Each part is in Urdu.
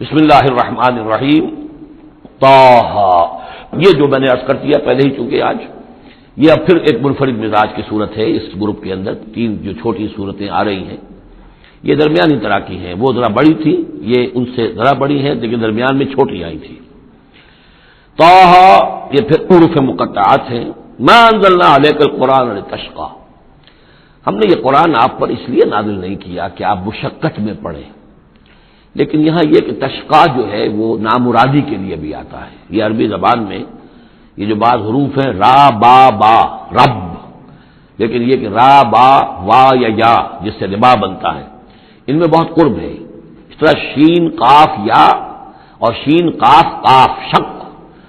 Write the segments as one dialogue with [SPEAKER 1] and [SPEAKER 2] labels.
[SPEAKER 1] بسم اللہ الرحمن الرحیم طٰہ، یہ جو میں نے عرض کر دیا پہلے ہی، چونکہ آج یہ اب پھر ایک منفرد مزاج کی صورت ہے اس گروپ کے اندر. تین جو چھوٹی صورتیں آ رہی ہیں یہ درمیانی طرح کی ہیں. وہ ذرا بڑی تھی، یہ ان سے ذرا بڑی ہیں لیکن درمیان میں چھوٹی آئی تھی. طٰہ یہ پھر حروف مقطعات ہیں. ما انزلنا علیک القرآن لتشقی، ہم نے یہ قرآن آپ پر اس لیے نازل نہیں کیا کہ آپ مشقت میں پڑھیں، لیکن یہاں یہ کہ تشقا جو ہے وہ نامرادی کے لیے بھی آتا ہے. یہ عربی زبان میں یہ جو بعض حروف ہیں را با با رب، لیکن یہ کہ را با وا یا جس سے ربا بنتا ہے، ان میں بہت قرب ہے. اس طرح شین قاف یا اور شین قاف قاف شق،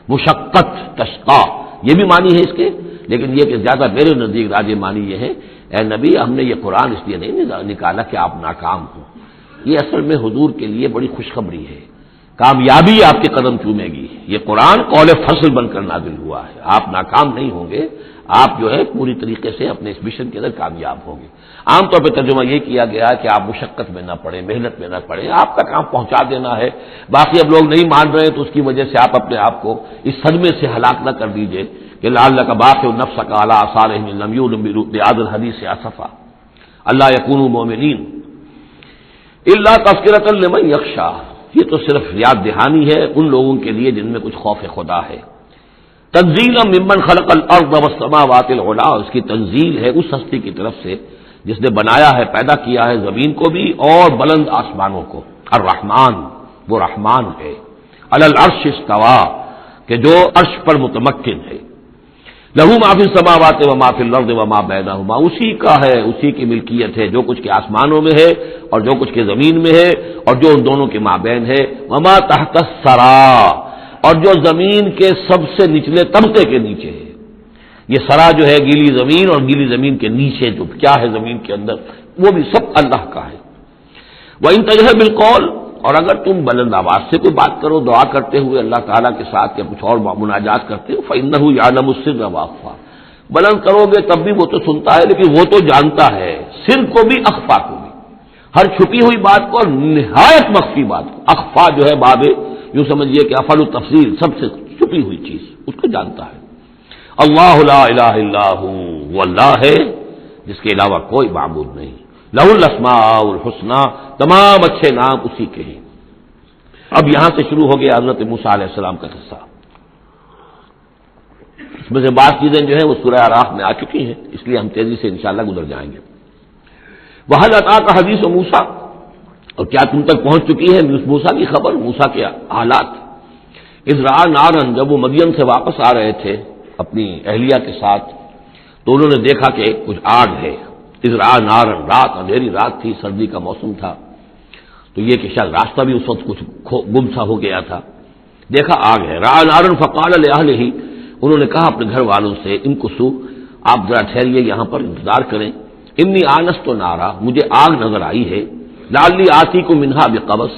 [SPEAKER 1] مشقت تشقا، یہ بھی معنی ہے اس کے، لیکن یہ کہ زیادہ میرے نزدیک راجح معنی یہ ہے اے نبی ہم نے یہ قرآن اس لیے نہیں نکالا کہ آپ ناکام ہوں. یہ اصل میں حضور کے لیے بڑی خوشخبری ہے، کامیابی آپ کے قدم چومے گی. یہ قرآن قول فصل بن کر نازل ہوا ہے، آپ ناکام نہیں ہوں گے، آپ جو ہے پوری طریقے سے اپنے اس مشن کے اندر کامیاب ہوں گے. عام طور پہ ترجمہ یہ کیا گیا کہ آپ مشقت میں نہ پڑیں، محنت میں نہ پڑیں، آپ کا کام پہنچا دینا ہے. باقی اب لوگ نہیں مان رہے تو اس کی وجہ سے آپ اپنے آپ کو اس صدمے سے ہلاک نہ کر دیجئے کہ لعلک باخع نفسک علی آثارہم ان لم یؤمنوا بہذا الحدیث اسفا الا یکونوا مؤمنین الا تذکرۃ لمن یخشی. یہ تو صرف یاد دہانی ہے ان لوگوں کے لیے جن میں کچھ خوف خدا ہے. تنزیلا ممن خلق الارض والسماوات العلی، اس کی تنزیل ہے اس ہستی کی طرف سے جس نے بنایا ہے، پیدا کیا ہے زمین کو بھی اور بلند آسمانوں کو. الرحمن، وہ رحمان ہے. علی العرش استوی، کہ جو عرش پر متمکن ہے. لہو ما فی السماوات وما فی الارض وما بینہما، اسی کا ہے، اسی کی ملکیت ہے جو کچھ کے آسمانوں میں ہے اور جو کچھ کے زمین میں ہے اور جو ان دونوں کے مابین ہے. وما تحت الثری، اور جو زمین کے سب سے نچلے طبقے کے نیچے ہے. یہ سرا جو ہے گیلی زمین، اور گیلی زمین کے نیچے جو کیا ہے زمین کے اندر، وہ بھی سب اللہ کا ہے. وَإِن تَجْهَرْ بِالْقَوْلِ، اور اگر تم بلند آواز سے کوئی بات کرو دعا کرتے ہوئے اللہ تعالیٰ کے ساتھ یا کچھ اور مناجات کرتے ہو، فَإِنَّهُ يَعْلَمُ السِّرَّ وَأَخْفَى، بلند کرو گے تب بھی وہ تو سنتا ہے، لیکن وہ تو جانتا ہے سر کو بھی اخفا کو بھی، ہر چھپی ہوئی بات کو اور نہایت مخفی بات کو. اخفا جو ہے باب یوں سمجھیے کہ افعل التفصیل، سب سے چھپی ہوئی چیز اس کو جانتا ہے. اللہ لا الہ الا ہو، وہ اللہ ہے جس کے علاوہ کوئی معبود نہیں. لہ الاسماء الحسنی، تمام اچھے نام اسی کے ہیں. اب یہاں سے شروع ہو گیا حضرت موسیٰ علیہ السلام کا قصہ. اس میں سے بعض چیزیں جو ہیں وہ سورہ اعراف میں آ چکی ہیں، اس لیے ہم تیزی سے انشاءاللہ گزر جائیں گے. وَهَلْ أَتَاكَ حَدِيثُ موسیٰ، اور کیا تم تک پہنچ چکی ہے موسیٰ کی خبر، موسیٰ کے حالات. اذ رأى نارا، جب وہ مدین سے واپس آ رہے تھے اپنی اہلیہ کے ساتھ تو انہوں نے دیکھا کہ کچھ آگ ہے. اذ رأى نارا، رات، اندھیری رات تھی، سردی کا موسم تھا، تو یہ کہ شاید راستہ بھی اس وقت کچھ گم سا ہو گیا تھا. دیکھا آگ ہے. رأى نارا فقال لأهله، انہوں نے کہا اپنے گھر والوں سے امکثوا، آپ ذرا ٹھہریے یہاں پر انتظار کریں. انی آنست نارا، مجھے آگ نظر آئی ہے. لعلی آتیکم منہا بقبس،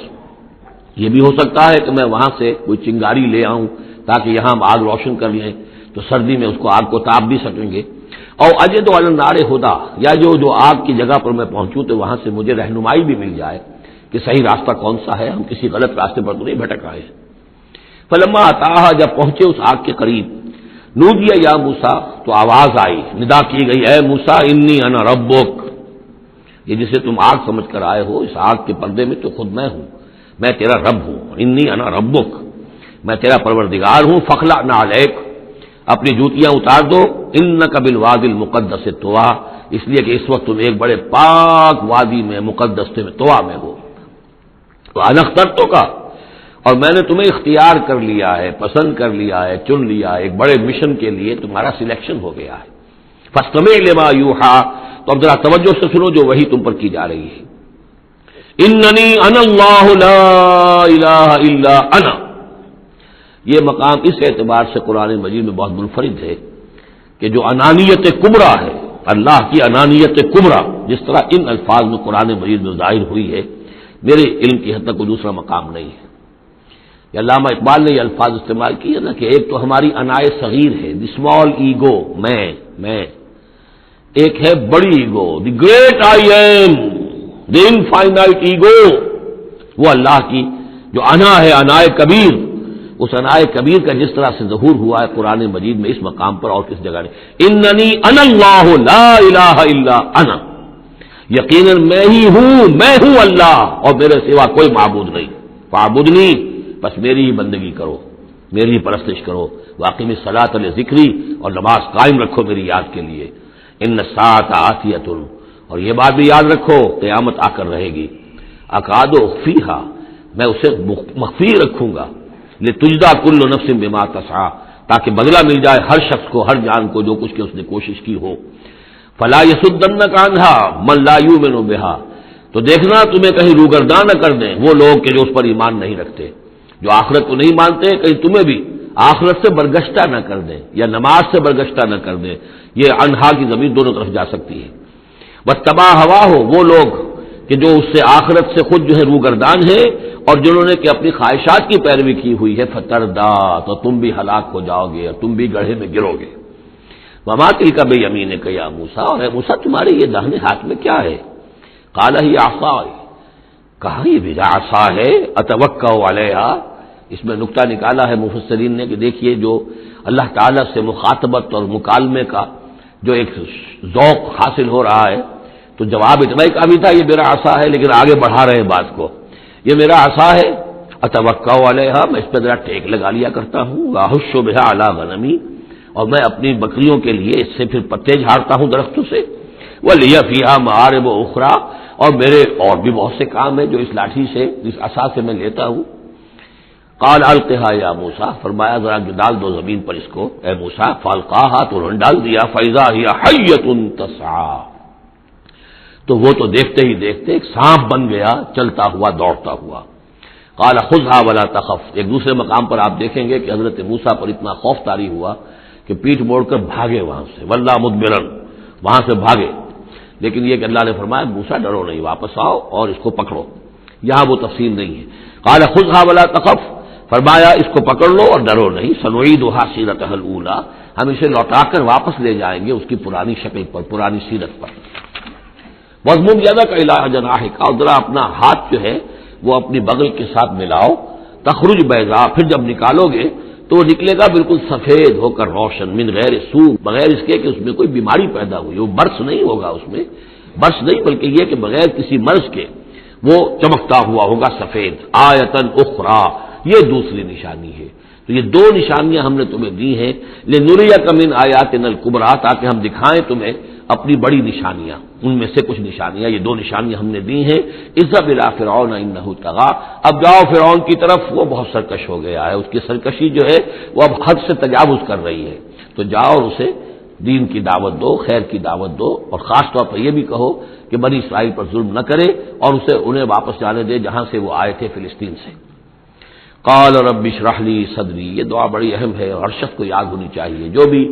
[SPEAKER 1] یہ بھی ہو سکتا ہے کہ میں وہاں سے کوئی چنگاری لے آؤں تاکہ یہاں ہم آگ روشن کر لیں تو سردی میں اس کو آگ کو تاپ بھی سکیں گے. اور اجد علی النار ہدی، یا جو آگ کی جگہ پر میں پہنچوں تو وہاں سے مجھے رہنمائی بھی مل جائے کہ صحیح راستہ کون سا ہے، ہم کسی غلط راستے پر تو نہیں بھٹک آئے. فلما اتاها، جب پہنچے اس آگ کے قریب، نودی یا موسیٰ، تو آواز آئی، ندا کی گئی، اے موسیٰ انی انا ربک، یہ جسے تم آگ سمجھ کر آئے ہو اس آگ کے پردے میں تو خود میں ہوں، میں تیرا رب ہوں. انی انا ربک، میں تیرا پروردگار ہوں. فخلع نعلیک، اپنی جوتیاں اتار دو. انک بالوادی المقدس طویٰ، اس لیے کہ اس وقت تم ایک بڑے پاک وادی میں مقدس میں طویٰ میں ہو. انا اخترتک، اور میں نے تمہیں اختیار کر لیا ہے، پسند کر لیا ہے، چن لیا ہے، ایک بڑے مشن کے لیے تمہارا سلیکشن ہو گیا ہے. فاستمع لما یوحی، تو اب ذرا توجہ سے سنو جو وحی تم پر کی جا رہی ہے. اننی انا اللہ لا الہ الا انا، یہ مقام اس اعتبار سے قرآن مجید میں بہت منفرد ہے کہ جو انانیت کبریٰ ہے، اللہ کی انانیت کبریٰ جس طرح ان الفاظ میں قرآن مجید میں ظاہر ہوئی ہے، میرے علم کی حد تک کوئی دوسرا مقام نہیں ہے. یہ علامہ اقبال نے یہ الفاظ استعمال کیے نا کہ ایک تو ہماری انائے صغیر ہے، دی اسمال ایگو، میں، ایک ہے بڑی ego, the great I am, the infinite ego, وہ اللہ کی جو انا ہے انائے کبیر، اس انائے کبیر کا جس طرح سے ظہور ہوا ہے قرآن مجید میں اس مقام پر اور کس جگہ نہیں، اننی انا اللہ لا الہ الا انا، یقیناً میں ہوں اللہ اور میرے سوا کوئی معبود نہیں، فاعبدنی، بس میری ہی بندگی کرو، میری ہی پرستش کرو، واقیم الصلاۃ لذکری، اور نماز قائم رکھو میری یاد کے لیے، ان الساعۃ آتیۃ، اور یہ بات بھی یاد رکھو قیامت آ کر رہے گی، اکاد اخفیہا، میں اسے مخفی رکھوں گا، لتجزا کل نفس بما تسعی، تاکہ بدلہ مل جائے ہر شخص کو، ہر جان کو جو کچھ کہ اس نے کوشش کی ہو، فلا یصدنک عنہا من لا یؤمن بہا، تو دیکھنا تمہیں کہیں روگرداں نہ کر دیں وہ لوگ کہ جو اس پر ایمان نہیں رکھتے، جو آخرت کو نہیں مانتے، کہیں تمہیں بھی آخرت سے برگشتہ نہ کر دیں یا نماز سے برگشتہ نہ کر دیں، یہ عنہا کی ضمیر دونوں طرف جا سکتی ہے، واتبع ہواہ، وہ لوگ کہ جو اس سے آخرت سے خود جو ہے روگردان ہے اور جنہوں نے کہ اپنی خواہشات کی پیروی کی ہوئی ہے، فتردا، تو تم بھی ہلاک ہو جاؤ گے اور تم بھی گڑھے میں گرو گے، وما تلک بیمینک یا موسیٰ، اور اے موسیٰ تمہارے یہ داہنے ہاتھ میں کیا ہے، قال ہی عصائی، کہا یہ میرا عصا ہے، اتوکا علیہا، اس میں نکتہ نکالا ہے مفسرین نے کہ دیکھیے جو اللہ تعالیٰ سے مخاطبت اور مکالمے کا جو ایک ذوق حاصل ہو رہا ہے، تو جواب اتنا ہی کافی تھا یہ میرا عصا ہے، لیکن آگے بڑھا رہے بات کو، یہ میرا عصا ہے، اتوکا علیہا، میں اس پہ ذرا ٹیک لگا لیا کرتا ہوں، واحش بہا علی غنمی، اور میں اپنی بکریوں کے لیے اس سے پھر پتے جھاڑتا ہوں درختوں سے، وَلِيَ فِيهَا مَآرِبُ أُخْرَى، اور میرے اور بھی بہت سے کام ہیں جو اس لاٹھی سے، اس عصا سے میں لیتا ہوں، قال القها یا موسیٰ، فرمایا ذرا ڈال دو زمین پر اس کو اے موسیٰ، فالقاها، تو انہوں نے ڈال دیا، فَإِذَا هِيَ حَيَّةٌ تَسْعَىٰ، تو وہ تو دیکھتے ہی دیکھتے ایک سانپ بن گیا چلتا ہوا دوڑتا ہوا، قال خذها ولا تخف، ایک دوسرے مقام پر آپ دیکھیں گے کہ حضرت موسیٰ پر اتنا خوف طاری ہوا کہ پیٹھ موڑ کر بھاگے وہاں سے، وَلَّا مُدْبِرًا، وہاں سے بھاگے، لیکن یہ کہ اللہ نے فرمایا موسیٰ ڈرو نہیں، واپس آؤ اور اس کو پکڑو، یہاں وہ تفصیل نہیں ہے، قال خذها ولا تخف، فرمایا اس کو پکڑ لو اور ڈرو نہیں، سنعیدها سیرتها الاولی، ہم اسے لوٹا کر واپس لے جائیں گے اس کی پرانی شکل پر، پرانی سیرت پر، وَاضْمُمْ يَدَكَ إِلَىٰ جَنَاحِكَ، اور ذرا اپنا ہاتھ جو ہے وہ اپنی بغل کے ساتھ ملاؤ، تخرج بیضاء، پھر جب نکالو گے تو وہ نکلے گا بالکل سفید ہو کر روشن، من غیر سو، بغیر اس کے کہ اس میں کوئی بیماری پیدا ہوئی، وہ برس نہیں ہوگا، اس میں برس نہیں بلکہ یہ کہ بغیر کسی مرض کے وہ چمکتا ہوا ہوگا سفید، آیتن اخری، یہ دوسری نشانی ہے، تو یہ دو نشانیاں ہم نے تمہیں دی ہیں، لنریک من آیاتنا الکبریٰ، تاکہ ہم دکھائیں تمہیں اپنی بڑی نشانیاں، ان میں سے کچھ نشانیاں، یہ دو نشانیاں ہم نے دی ہیں، اذهب الى فرعون انه طغى، اب جاؤ فرعون کی طرف، وہ بہت سرکش ہو گیا ہے، اس کی سرکشی جو ہے وہ اب حد سے تجاوز کر رہی ہے، تو جاؤ اور اسے دین کی دعوت دو، خیر کی دعوت دو، اور خاص طور پر یہ بھی کہو کہ بنی اسرائیل پر ظلم نہ کرے اور اسے انہیں واپس جانے دے جہاں سے وہ آئے تھے، فلسطین سے۔ قال رب اشرح لي صدری، یہ دعا بڑی اہم ہے اور ہر شخص کو یاد ہونی چاہیے، جو بھی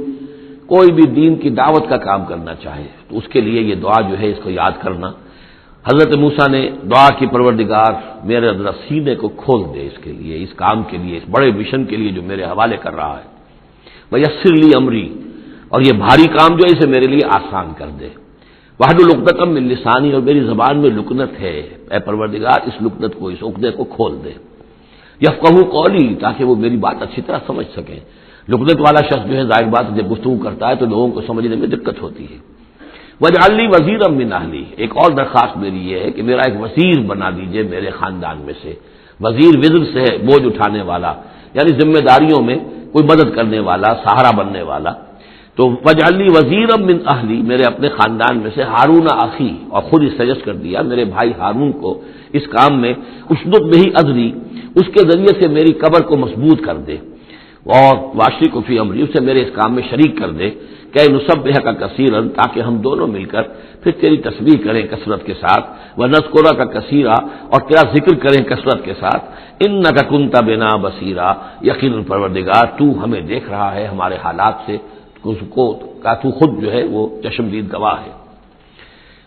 [SPEAKER 1] کوئی بھی دین کی دعوت کا کام کرنا چاہے تو اس کے لیے یہ دعا جو ہے اس کو یاد کرنا۔ حضرت موسیٰ نے دعا کی، پروردگار میرے ذرا سینے کو کھول دے اس کے لیے، اس کام کے لیے، اس بڑے مشن کے لیے جو میرے حوالے کر رہا ہے، ویسر لی امری، اور یہ بھاری کام جو ہے اسے میرے لیے آسان کر دے، واحلل عقدۃ من لسانی، اور میری زبان میں لکنت ہے، اے پروردگار اس لکنت کو، اس عقدے کو کھول دے، یفقہوا قولی، تاکہ وہ میری بات اچھی طرح سمجھ سکیں، لکنت والا شخص جو ہے ظاہر بات جب گفتگو کرتا ہے تو لوگوں کو سمجھنے میں دقت ہوتی ہے۔ واجعل لی وزیرا من اہلی، ایک اور درخواست میری یہ ہے کہ میرا ایک وزیر بنا دیجئے میرے خاندان میں سے، وزیر وزر سے ہے بوجھ اٹھانے والا، یعنی ذمہ داریوں میں کوئی مدد کرنے والا، سہارا بننے والا، تو واجعل لی وزیرا من اہلی، میرے اپنے خاندان میں سے ہارون اخی، اور خود ہی سجیسٹ کر دیا میرے بھائی ہارون کو اس کام میں، اشدد بہ اذری، اس کے ذریعے سے میری قبر کو مضبوط کر دے، اور واشرک فی امری، اسے میرے اس کام میں شریک کر دے، کہ نسبحک کثیرا، تاکہ ہم دونوں مل کر پھر تیری تسبیح کریں کثرت کے ساتھ، ونذکرک کثیرا، اور تیرا ذکر کریں کثرت کے ساتھ، انک کنت بنا بصیرا، یقیناً پروردگار تو ہمیں دیکھ رہا ہے ہمارے حالات سے، اس کو کا تو خود جو ہے وہ چشمدید گواہ ہے۔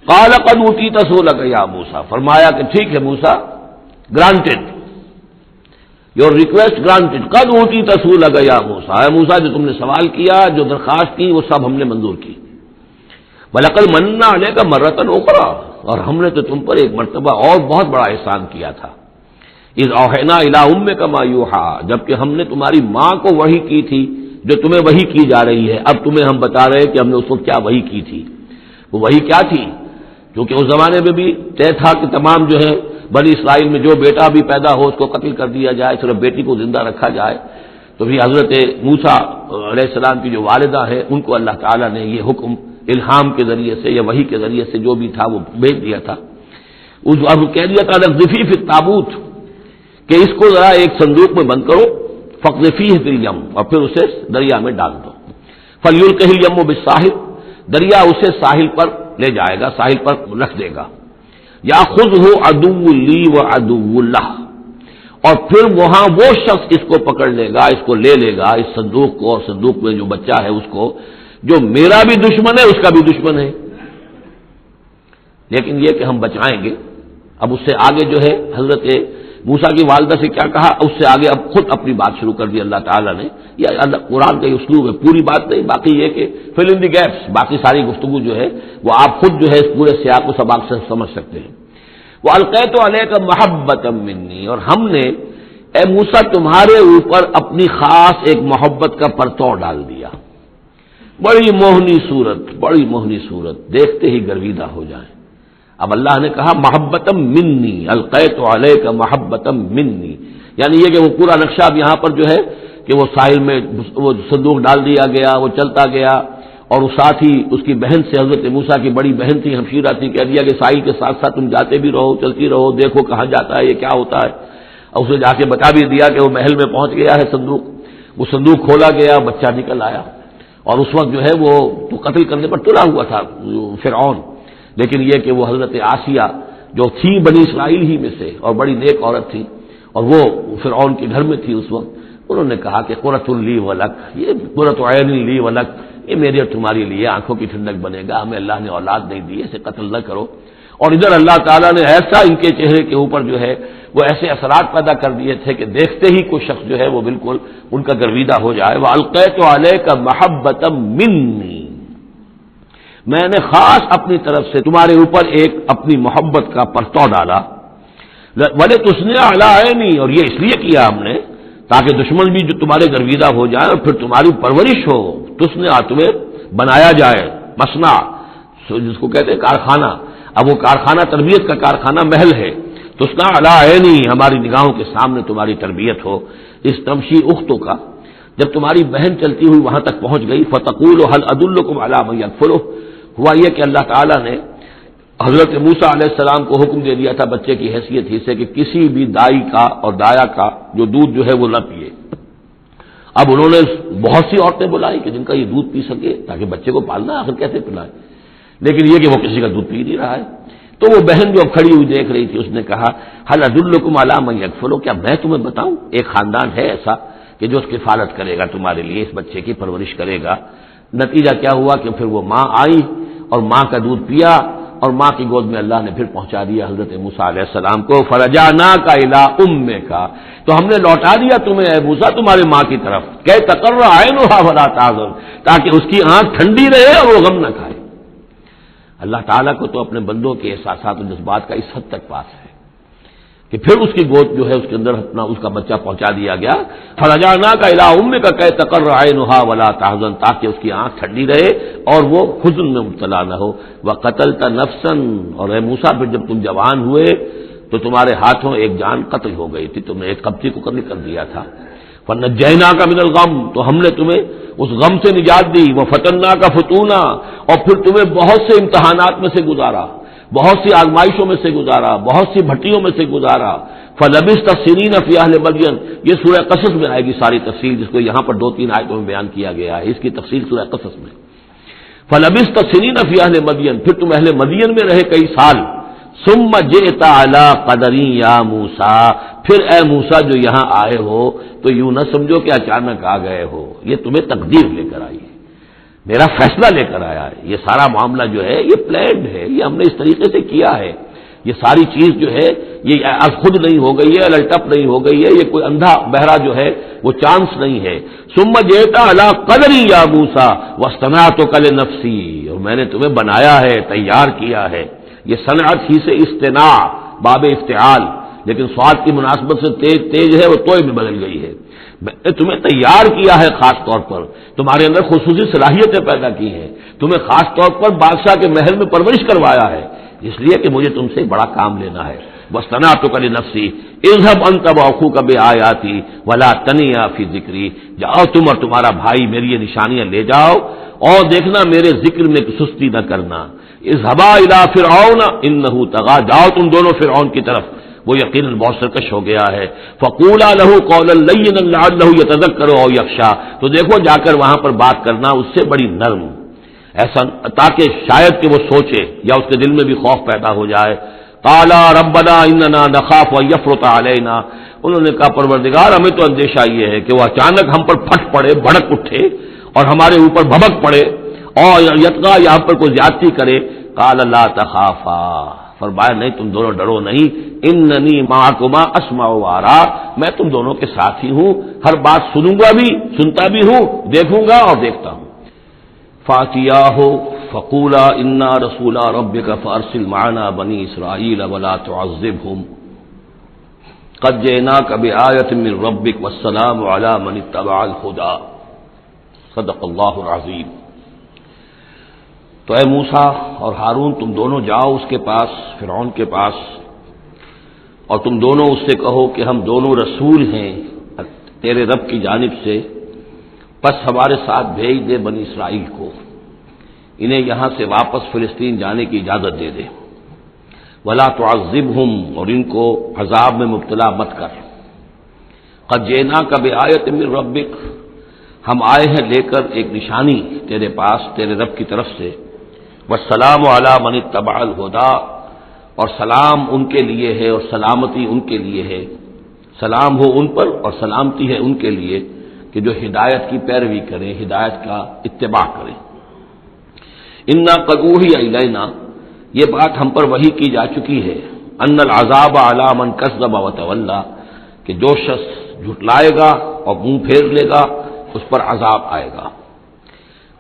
[SPEAKER 1] قال قد اوتیت سؤلک یا موسیٰ، فرمایا کہ ٹھیک ہے موسیٰ، گرانٹڈ، یور ریکویسٹ گرانٹڈ، قد اوتیت سؤلک یا موسیٰ، اے موسیٰ جو تم نے سوال کیا، جو درخواست کی، وہ سب ہم نے منظور کی، وَلَقَدْ مَنَّا عَلَيْكَ مَرَّةً أُخْرَىٰ، اور ہم نے تو تم پر ایک مرتبہ اور بہت بڑا احسان کیا تھا، اذ اوحینا الی امک ما یوحی، جبکہ ہم نے تمہاری ماں کو وحی کی تھی جو تمہیں وحی کی جا رہی ہے۔ اب تمہیں ہم بتا رہے ہیں کہ ہم نے اس وقت کیا وحی کی تھی۔ وہ وحی کیا تھی؟ کیونکہ اس زمانے میں بھی طے تھا کہ تمام جو ہے بنی اسرائیل میں جو بیٹا بھی پیدا ہو اس کو قتل کر دیا جائے، صرف بیٹی کو زندہ رکھا جائے۔ تو پھر حضرت موسیٰ علیہ السلام کی جو والدہ ہے ان کو اللہ تعالیٰ نے یہ حکم الہام کے ذریعے سے یا وحی کے ذریعے سے جو بھی تھا وہ بھیج دیا تھا۔ اب کہہ دیا تھا نقذفی فی التابوت، کہ اس کو ذرا ایک صندوق میں بند کرو، فاقذفیہ فی الیم، اور پھر اسے دریا میں ڈال دو، فلیلقہ الیم بالساحل، دریا اسے ساحل پر لے جائے گا، ساحل پر رکھ دے گا۔ یاخذہ عدو لی و عدو لہ، اور پھر وہاں وہ شخص اس کو پکڑ لے گا، اس کو لے لے گا، اس صندوق کو، اور صندوق میں جو بچہ ہے اس کو، جو میرا بھی دشمن ہے اس کا بھی دشمن ہے۔ لیکن یہ کہ ہم بچائیں گے۔ اب اس سے آگے جو ہے حضرت موسیٰ کی والدہ سے کیا کہا، اس سے آگے اب خود اپنی بات شروع کر دی اللہ تعالیٰ نے۔ یہ قرآن کا اسلوب ہے، پوری بات نہیں، باقی یہ کہ فل ان دی گیپس، باقی ساری گفتگو جو ہے وہ آپ خود جو ہے اس پورے سیاق و سباق سے سمجھ سکتے ہیں۔ وَأَلْقَيْتُ عَلَيْكَ مَحَبَّةً مِّنِّي، اور ہم نے اے موسیٰ تمہارے اوپر اپنی خاص ایک محبت کا پرتو ڈال دیا۔ بڑی موہنی صورت، بڑی موہنی صورت، دیکھتے ہی گرویدہ ہو جائیں۔ اب اللہ نے کہا محبتم منی، القیت علیک محبتم منی، یعنی یہ کہ وہ پورا نقشہ اب یہاں پر جو ہے کہ وہ ساحل میں وہ صندوق ڈال دیا گیا، وہ چلتا گیا، اور ساتھ ہی اس کی بہن سے، حضرت موسیٰ کی بڑی بہن تھی، ہمشیرہ تھی، کہہ دیا کہ ساحل کے ساتھ ساتھ تم جاتے بھی رہو، چلتی رہو، دیکھو کہاں جاتا ہے، یہ کیا ہوتا ہے۔ اور اسے جا کے بتا بھی دیا کہ وہ محل میں پہنچ گیا ہے صندوق۔ وہ صندوق کھولا گیا، بچہ نکل آیا، اور اس وقت جو ہے وہ تو قتل کرنے پر تلا ہوا تھا فرعون، لیکن یہ کہ وہ حضرت آسیہ جو تھی بنی اسرائیل ہی میں سے اور بڑی نیک عورت تھی، اور وہ فرعون کے گھر میں تھی اس وقت، انہوں نے کہا کہ قرۃ لی ولک، یہ قرۃ عین لی ولک، یہ میرے اور تمہاری لیے آنکھوں کی ٹھنڈک بنے گا، ہمیں اللہ نے اولاد نہیں دی، اسے قتل نہ کرو۔ اور ادھر اللہ تعالیٰ نے ایسا ان کے چہرے کے اوپر جو ہے وہ ایسے اثرات پیدا کر دیے تھے کہ دیکھتے ہی کوئی شخص جو ہے وہ بالکل ان کا گرویدہ ہو جائے۔ وَأَلْقَيْتُ عَلَيْكَ مَحَبَّةً مِّنِّي، میں نے خاص اپنی طرف سے تمہارے اوپر ایک اپنی محبت کا پرتو ڈالا۔ وَلِتُصْنِعَ عَلَىٰ عَيْنِي، اور یہ اس لیے کیا ہم نے تاکہ دشمن بھی جو تمہارے گرویدہ ہو جائے اور پھر تمہاری پرورش ہو، تصنع، تمہیں بنایا جائے، مصنع جس کو کہتے ہیں کارخانہ، اب وہ کارخانہ تربیت کا کارخانہ محل ہے، تصنع علی عینی، ہماری نگاہوں کے سامنے تمہاری تربیت ہو۔ اس تمشی اختوں کا، جب تمہاری بہن چلتی ہوئی وہاں تک پہنچ گئی، فتقول هل ادلکم علی من یکفلہ، ہوا یہ کہ اللہ تعالیٰ نے حضرت موسیٰ علیہ السلام کو حکم دے دیا تھا بچے کی حیثیت ہی سے کہ کسی بھی دائی کا اور دایا کا جو دودھ جو ہے وہ نہ پیے۔ اب انہوں نے بہت سی عورتیں بلائی کہ جن کا یہ دودھ پی سکے، تاکہ بچے کو پالنا آخر کیسے پلائے، لیکن یہ کہ وہ کسی کا دودھ پی نہیں رہا ہے۔ تو وہ بہن جو اب کھڑی ہوئی دیکھ رہی تھی، اس نے کہا هل ادلکم علی من یکفلہ، کیا میں تمہیں بتاؤں ایک خاندان ہے ایسا کہ جو اس کی کفالت کرے گا تمہارے لیے، اس بچے کی پرورش کرے گا۔ نتیجہ کیا ہوا کہ پھر وہ ماں آئی اور ماں کا دودھ پیا، اور ماں کی گود میں اللہ نے پھر پہنچا دیا حضرت موسیٰ علیہ السلام کو۔ فرجعناک الی امک، تو ہم نے لوٹا دیا تمہیں اے موسیٰ تمہارے ماں کی طرف، کہ تقر عینھا ولا تحزن، تاکہ اس کی آنکھ ٹھنڈی رہے اور وہ غم نہ کھائے۔ اللہ تعالیٰ کو تو اپنے بندوں کے احساسات و جذبات کا اس حد تک پاس ہے کہ پھر اس کی گود جو ہے اس کے اندر اپنا اس کا بچہ پہنچا دیا گیا۔ فرجعناک الی امک کہ تقر عینھا ولا تحزن، تاکہ اس کی آنکھ ٹھنڈی رہے اور وہ حزن میں مبتلا نہ ہو۔ وقتلت نفسا، اور اے موسیٰ پھر جب تم جوان ہوئے تو تمہارے ہاتھوں ایک جان قتل ہو گئی تھی، تم نے ایک قبطی کو قتل کر دیا تھا۔ فنجیناک من الغم، تو ہم نے تمہیں اس غم سے نجات دی۔ وفتناک فتونا، اور پھر تمہیں بہت سے امتحانات میں سے گزارا، بہت سی آزمائشوں میں سے گزارا، بہت سی بھٹیوں میں سے گزارا۔ فلبثت سنین فی اہل مدین، یہ سورہ قصص میں آئے گی ساری تفصیل، جس کو یہاں پر 2-3 آیتوں میں بیان کیا گیا ہے، اس کی تفصیل سورہ قصص میں۔ فلبثت سنین فی اہل مدین، پھر تم اہل مدین میں رہے کئی سال۔ ثم جئت علی قدری یا موسیٰ، پھر اے موسیٰ جو یہاں آئے ہو تو یوں نہ سمجھو کہ اچانک آ گئے ہو، یہ تمہیں تقدیر لے کر آئی ہے، میرا فیصلہ لے کر آیا ہے۔ یہ سارا معاملہ جو ہے یہ پلانڈ ہے، یہ ہم نے اس طریقے سے کیا ہے، یہ ساری چیز جو ہے یہ از خود نہیں ہو گئی ہے، الٹپ نہیں ہو گئی ہے، یہ کوئی اندھا بہرا جو ہے وہ چانس نہیں ہے۔ ثم جئت علی قدری یا موسیٰ واصطنعتک لنفسی، اور میں نے تمہیں بنایا ہے، تیار کیا ہے۔ یہ صنعت ہی سے استناع، باب افتعال، لیکن سواد کی مناسبت سے تیز ہے وہ توئے میں بدل گئی ہے. میں نے تمہیں تیار کیا ہے خاص طور پر، تمہارے اندر خصوصی صلاحیتیں پیدا کی ہیں، تمہیں خاص طور پر بادشاہ کے محل میں پرورش کروایا ہے، اس لیے کہ مجھے تم سے بڑا کام لینا ہے. واصطنعتک لنفسی اذهب انت واخوک بآیاتی ولا تنیا فی ذکری، جاؤ تم اور تمہارا بھائی میری یہ نشانیاں لے جاؤ اور دیکھنا میرے ذکر میں سستی نہ کرنا. اذهبا الی فرعون انه طغى، جاؤ تم دونوں فرعون کی طرف، وہ یقیناً بہت سرکش ہو گیا ہے. فقولا له قولا لینا لعله يتذکر او یخشی، تو دیکھو جا کر وہاں پر بات کرنا اس سے بڑی نرم، ایسا تاکہ شاید کہ وہ سوچے یا اس کے دل میں بھی خوف پیدا ہو جائے. قالا ربنا اننا نخاف ان يفرط علينا، انہوں نے کہا پروردگار ہمیں تو اندیشہ یہ ہے کہ وہ اچانک ہم پر پھٹ پڑے، بھڑک اٹھے اور ہمارے اوپر بھبک پڑے اور یتقا یا ہم پر کوئی زیادتی کرے. قال لا تخافا، فرمایا نہیں تم دونوں ڈرو نہیں، اننی معکما اسمع وارا، میں تم دونوں کے ساتھ ہی ہوں، ہر بات سنوں گا بھی، سنتا بھی ہوں، دیکھوں گا اور دیکھتا ہوں. فاتیاہ فقولا انا رسول ربک فارسل معنا بنی اسرائیل ولا تعذبهم قد جئناک بآیۃ من ربک والسلام علی من اتبع الہدی. صدق اللہ العظیم. تو اے موسیٰ اور ہارون تم دونوں جاؤ اس کے پاس، فرعون کے پاس، اور تم دونوں اس سے کہو کہ ہم دونوں رسول ہیں تیرے رب کی جانب سے، پس ہمارے ساتھ بھیج دے بنی اسرائیل کو، انہیں یہاں سے واپس فلسطین جانے کی اجازت دے دے. ولا تعذبهم، اور ان کو عذاب میں مبتلا مت کر. قد جئناک بآیۃ من ربک، ہم آئے ہیں لے کر ایک نشانی تیرے پاس تیرے رب کی طرف سے. والسلام علی من اتبع الہدی، اور سلام ان کے لیے ہے اور سلامتی ان کے لیے ہے، سلام ہو ان پر اور سلامتی ہے ان کے لیے کہ جو ہدایت کی پیروی کریں، ہدایت کا اتباع کریں. انا قد اوحی الینا، یہ بات ہم پر وحی کی جا چکی ہے، ان العذاب علی من کذب وتولی، کہ جو شخص جھٹلائے گا اور منہ پھیر لے گا اس پر عذاب آئے گا.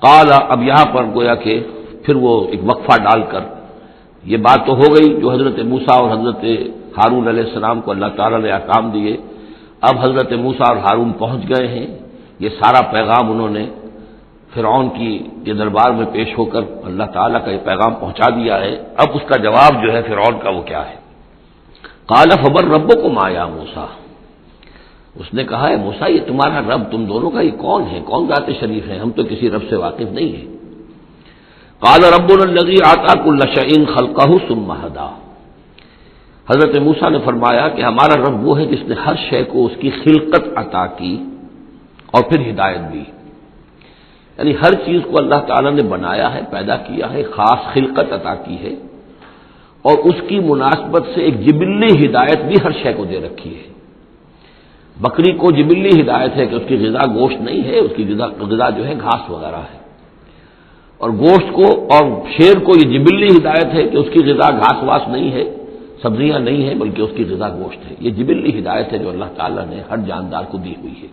[SPEAKER 1] قال، اب یہاں پر گویا کہ پھر وہ ایک وقفہ ڈال کر یہ بات تو ہو گئی جو حضرت موسیٰ اور حضرت ہارون علیہ السلام کو اللہ تعالیٰ نے احکام دیے. اب حضرت موسیٰ اور ہارون پہنچ گئے ہیں، یہ سارا پیغام انہوں نے فرعون کی یہ دربار میں پیش ہو کر اللہ تعالیٰ کا یہ پیغام پہنچا دیا ہے. اب اس کا جواب جو ہے فرعون کا وہ کیا ہے. قال فمن ربکم یا موسیٰ، اس نے کہا ہے موسیٰ یہ تمہارا رب تم دونوں کا یہ کون ہے، کون ذات شریف ہے، ہم تو کسی رب سے واقف نہیں ہیں. قال ربنا الذی اعطى كل شيء خلقه ثم هدى، حضرت موسیٰ نے فرمایا کہ ہمارا رب وہ ہے جس نے ہر شے کو اس کی خلقت عطا کی اور پھر ہدایت دی. یعنی ہر چیز کو اللہ تعالیٰ نے بنایا ہے، پیدا کیا ہے، خاص خلقت عطا کی ہے اور اس کی مناسبت سے ایک جبلی ہدایت بھی ہر شے کو دے رکھی ہے. بکری کو جبلی ہدایت ہے کہ اس کی غذا گوشت نہیں ہے، اس کی غذا جو ہے گھاس وغیرہ ہے، اور گوشت کو اور شیر کو یہ جبلی ہدایت ہے کہ اس کی غذا گھاس واس نہیں ہے، سبزیاں نہیں ہیں، بلکہ اس کی غذا گوشت ہے. یہ جبلی ہدایت ہے جو اللہ تعالیٰ نے ہر جاندار کو دی ہوئی ہے.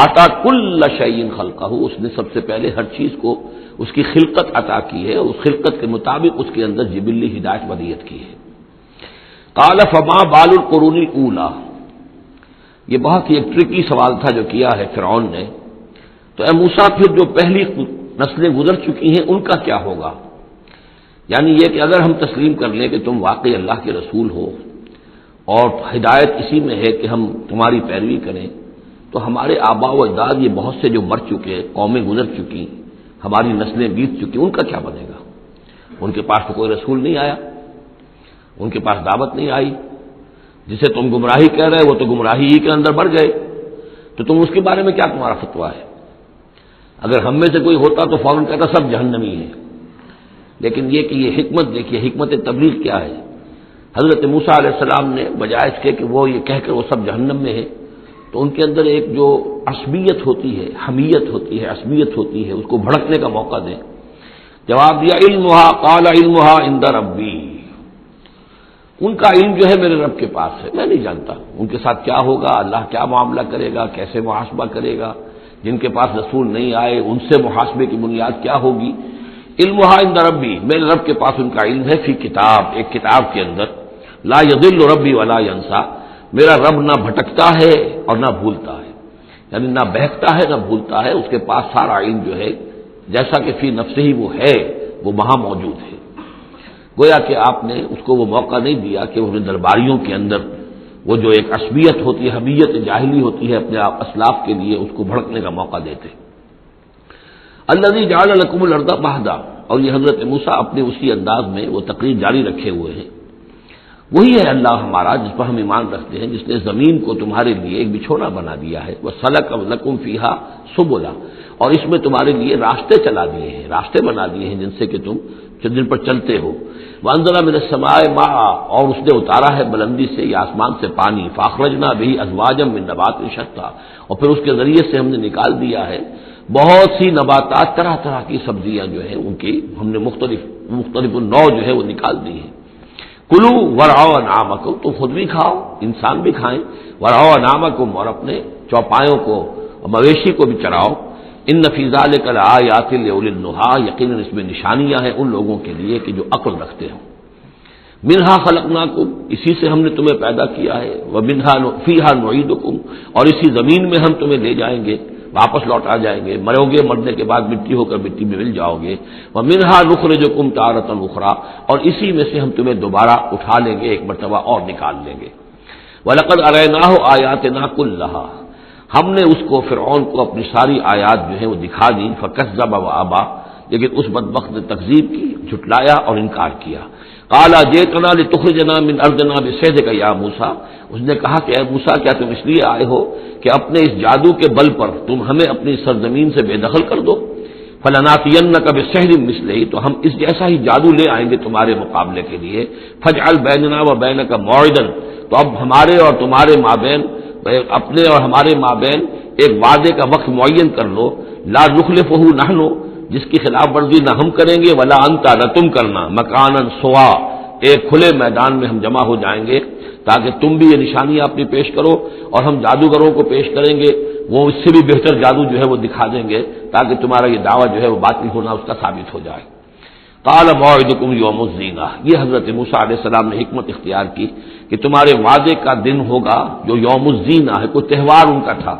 [SPEAKER 1] آتا کل شیء خلقہ، اس نے سب سے پہلے ہر چیز کو اس کی خلقت عطا کی ہے اور اس خلقت کے مطابق اس کے اندر جبلی ہدایت ودیت کی ہے. قال فما بال القرون الاولی، یہ بہت ہی ایک ٹرکی سوال تھا جو کیا ہے فرعون نے. تو اے موسیٰ پھر جو پہلی نسلیں گزر چکی ہیں ان کا کیا ہوگا؟ یعنی یہ کہ اگر ہم تسلیم کر لیں کہ تم واقعی اللہ کے رسول ہو اور ہدایت اسی میں ہے کہ ہم تمہاری پیروی کریں، تو ہمارے آباء و اجداد یہ بہت سے جو مر چکے، قومیں گزر چکی، ہماری نسلیں بیت چکی، ان کا کیا بنے گا؟ ان کے پاس تو کوئی رسول نہیں آیا، ان کے پاس دعوت نہیں آئی، جسے تم گمراہی کہہ رہے وہ تو گمراہی ہی کے اندر بڑھ گئے، تو تم اس کے بارے میں کیا تمہارا فتویٰ ہے؟ اگر ہم میں سے کوئی ہوتا تو فوراً کہتا سب جہنمی ہے. لیکن یہ کہ یہ حکمت دیکھیے، حکمت تبلیغ کیا ہے. حضرت موسیٰ علیہ السلام نے بجائے اس کے کہ وہ یہ کہہ کر وہ سب جہنم میں ہے، تو ان کے اندر ایک جو عصبیت ہوتی ہے، حمیت ہوتی ہے، عصبیت ہوتی ہے، اس کو بھڑکنے کا موقع دیں. جواب دیا علمھا قال علمھا عند ربی، ان کا علم جو ہے میرے رب کے پاس ہے، میں نہیں جانتا ان کے ساتھ کیا ہوگا، اللہ کیا معاملہ کرے گا، کیسے محاسبہ کرے گا. جن کے پاس رسول نہیں آئے ان سے محاسبے کی بنیاد کیا ہوگی. علمھا عند ربی، میرے رب کے پاس ان کا علم ہے، فی کتاب، ایک کتاب کے اندر. لا یضل ربی ولا ینسا، میرا رب نہ بھٹکتا ہے اور نہ بھولتا ہے، یعنی نہ بہکتا ہے نہ بھولتا ہے، اس کے پاس سارا علم جو ہے جیسا کہ فی نفسہ ہی وہ ہے، وہ وہاں موجود ہے۔ گویا کہ آپ نے اس کو وہ موقع نہیں دیا کہ وہ درباریوں کے اندر وہ جو ایک عصبیت ہوتی ہے، حمیت جاہلی ہوتی ہے اپنے اسلاف کے لیے، اس کو بھڑکنے کا موقع دیتے۔ الذی جعل لکم الارض مہدا، اور یہ حضرت موسیٰ اپنے اسی انداز میں وہ تقریر جاری رکھے ہوئے ہیں، وہی ہے اللہ ہمارا جس پر ہم ایمان رکھتے ہیں، جس نے زمین کو تمہارے لیے ایک بچھونا بنا دیا ہے، وَسَلَكَ لَكُمْ فِيهَا سُبُلًا، اور اس میں تمہارے لیے راستے چلا دیے ہیں، راستے بنا دیے ہیں جن سے کہ تم جن پر چلتے ہو۔ وَأَنزَلَ مِنَ السَّمَاءِ مَاءً، اور اس نے اتارا ہے بلندی سے یا آسمان سے پانی، فَأَخْرَجْنَا بِهِ أَزْوَاجًا مِّن نَبَاتٍ شَتَّىٰ، اور پھر اس کے ذریعے سے ہم نے نکال دیا ہے بہت سی نباتات، طرح طرح کی سبزیاں جو ہیں ان کی ہم نے مختلف نوع جو ہے وہ نکال دی ہیں۔ کلو ورعوا انعامکم، تم خود بھی کھاؤ، انسان بھی کھائیں، ورعوا انعامکم، اور اپنے چوپایوں کو اور مویشی کو بھی چراؤ۔ ان فی ذلک لآیات لأولی النہی، یقیناً اس میں نشانیاں ہیں ان لوگوں کے لیے کہ جو عقل رکھتے ہوں۔ منہا خلقناکم، اسی سے ہم نے تمہیں پیدا کیا ہے، ومنہا فیہا نعیدکم، اور اسی زمین میں ہم تمہیں لے جائیں گے، واپس لوٹا جائیں گے، مرو گے، مرنے کے بعد مٹی ہو کر مٹی میں مل جاؤ گے۔ ومنہا نخرجکم تارۃ اخری، اور اسی میں سے ہم تمہیں دوبارہ اٹھا لیں گے، ایک مرتبہ اور نکال لیں گے۔ وَلَقَدْ أَرَيْنَاهُ آيَاتِنَا كُلَّهَا، ہم نے اس کو فرعون کو اپنی ساری آیات جو ہیں وہ دکھا دی، فَكَذَّبَ وَأَبَى، لیکن اس بدبخت نے تکذیب کی، جھٹلایا اور انکار کیا۔ قَالَ جِئْتَنَا لِتُخْرِجَنَا مِنْ أَرْضِنَا بِسِحْرِكَ يَا موسیٰ، اس نے کہا کہ اے موسیٰ کیا تم اس لیے آئے ہو کہ اپنے اس جادو کے بل پر تم ہمیں اپنی سرزمین سے بے دخل کر دو؟ فَلَنَأْتِيَنَّكَ بِسِحْرٍ مِّثْلِهِ، تو ہم اس جیسا ہی جادو لے آئیں گے تمہارے مقابلے کے لیے۔ فَاجْعَلْ بَيْنَنَا وَبَيْنَكَ مَوْعِدًا، تو اب ہمارے اور تمہارے مابین، اپنے اور ہمارے مابین ایک وعدے کا وقت معین کر لو، لا نخلفہ نحن، جس کی خلاف ورزی نہ ہم کریں گے، ولا انت، نہ تم کرنا، مکانا سوا، ایک کھلے میدان میں ہم جمع ہو جائیں گے تاکہ تم بھی یہ نشانیاں اپنی پیش کرو اور ہم جادوگروں کو پیش کریں گے، وہ اس سے بھی بہتر جادو جو ہے وہ دکھا دیں گے تاکہ تمہارا یہ دعویٰ جو ہے وہ باطل ہونا اس کا ثابت ہو جائے۔ قال موعدکم یوم الزینہ، یہ حضرت موسیٰ علیہ السلام نے حکمت اختیار کی کہ تمہارے وعدے کا دن ہوگا جو یوم الزینہ ہے، کوئی تہوار ان کا تھا،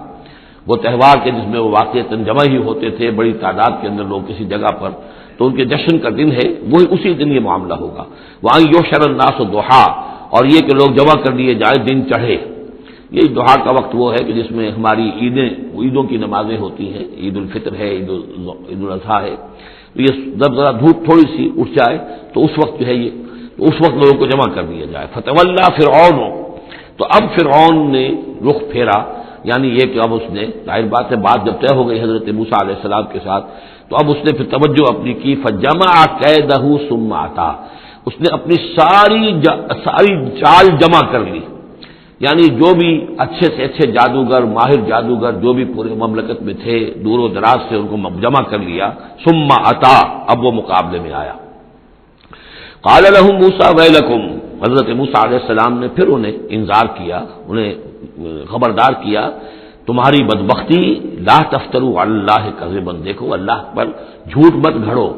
[SPEAKER 1] وہ تہوار کے جس میں وہ واقعتاً جمع ہی ہوتے تھے بڑی تعداد کے اندر لوگ کسی جگہ پر، تو ان کے جشن کا دن ہے، وہی اسی دن یہ معاملہ ہوگا۔ وہاں یحشر الناس ضحیٰ، اور یہ کہ لوگ جمع کر لیے جائیں دن چڑھے، یہ ضحیٰ کا وقت وہ ہے کہ جس میں ہماری عیدوں کی نمازیں ہوتی ہیں، عید الفطر ہے، عید الاضحیٰ ہے، تو یہ جب ذرا دھوپ تھوڑی سی اٹھ جائے تو اس وقت جو ہے یہ، تو اس وقت لوگوں کو جمع کر دیا جائے۔ فتولی فرعون، تو اب فرعون نے رخ پھیرا، یعنی یہ کہ اب اس نے، ظاہر بات ہے بات جب طے ہو گئی حضرت موسیٰ علیہ السلام کے ساتھ، تو اب اس نے پھر توجہ اپنی کی، فجمع کیدہ ثم اتی، اس نے اپنی ساری چال جمع کر لی، یعنی جو بھی اچھے سے اچھے جادوگر، ماہر جادوگر جو بھی پورے مملکت میں تھے، دور و دراز سے ان کو جمع کر لیا۔ ثم اتی، اب وہ مقابلے میں آیا۔ قال لهم موسیٰ ویلکم، حضرت موسیٰ علیہ السلام نے پھر انہیں انذار کیا، انہیں خبردار کیا، تمہاری بدبختی، لا تفتروا علی اللہ کذبا، دیکھو اللہ پر جھوٹ مت گھڑو،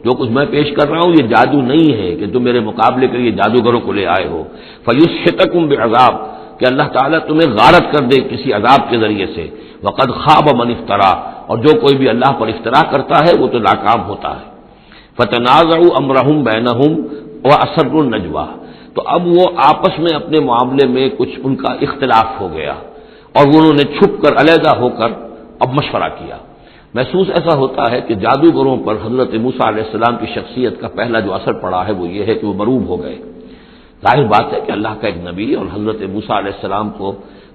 [SPEAKER 1] جو کچھ میں پیش کر رہا ہوں یہ جادو نہیں ہے کہ تم میرے مقابلے کے لیے جادوگروں کو لے آئے ہو۔ فیسحتکم بعذاب، کہ اللہ تعالیٰ تمہیں غارت کر دے کسی عذاب کے ذریعے سے۔ وقد خاب من افترا، اور جو کوئی بھی اللہ پر افترا کرتا ہے وہ تو ناکام ہوتا ہے۔ فتنازعوا امرهم بینہم واسروا النجوى، تو اب وہ آپس میں اپنے معاملے میں کچھ ان کا اختلاف ہو گیا اور انہوں نے چھپ کر، علیحدہ ہو کر اب مشورہ کیا۔ محسوس ایسا ہوتا ہے کہ جادوگروں پر حضرت موسیٰ علیہ السلام کی شخصیت کا پہلا جو اثر پڑا ہے وہ یہ ہے کہ وہ مروب ہو گئے۔ ظاہر بات ہے کہ اللہ کا ایک نبی اور حضرت موسیٰ علیہ السلام کو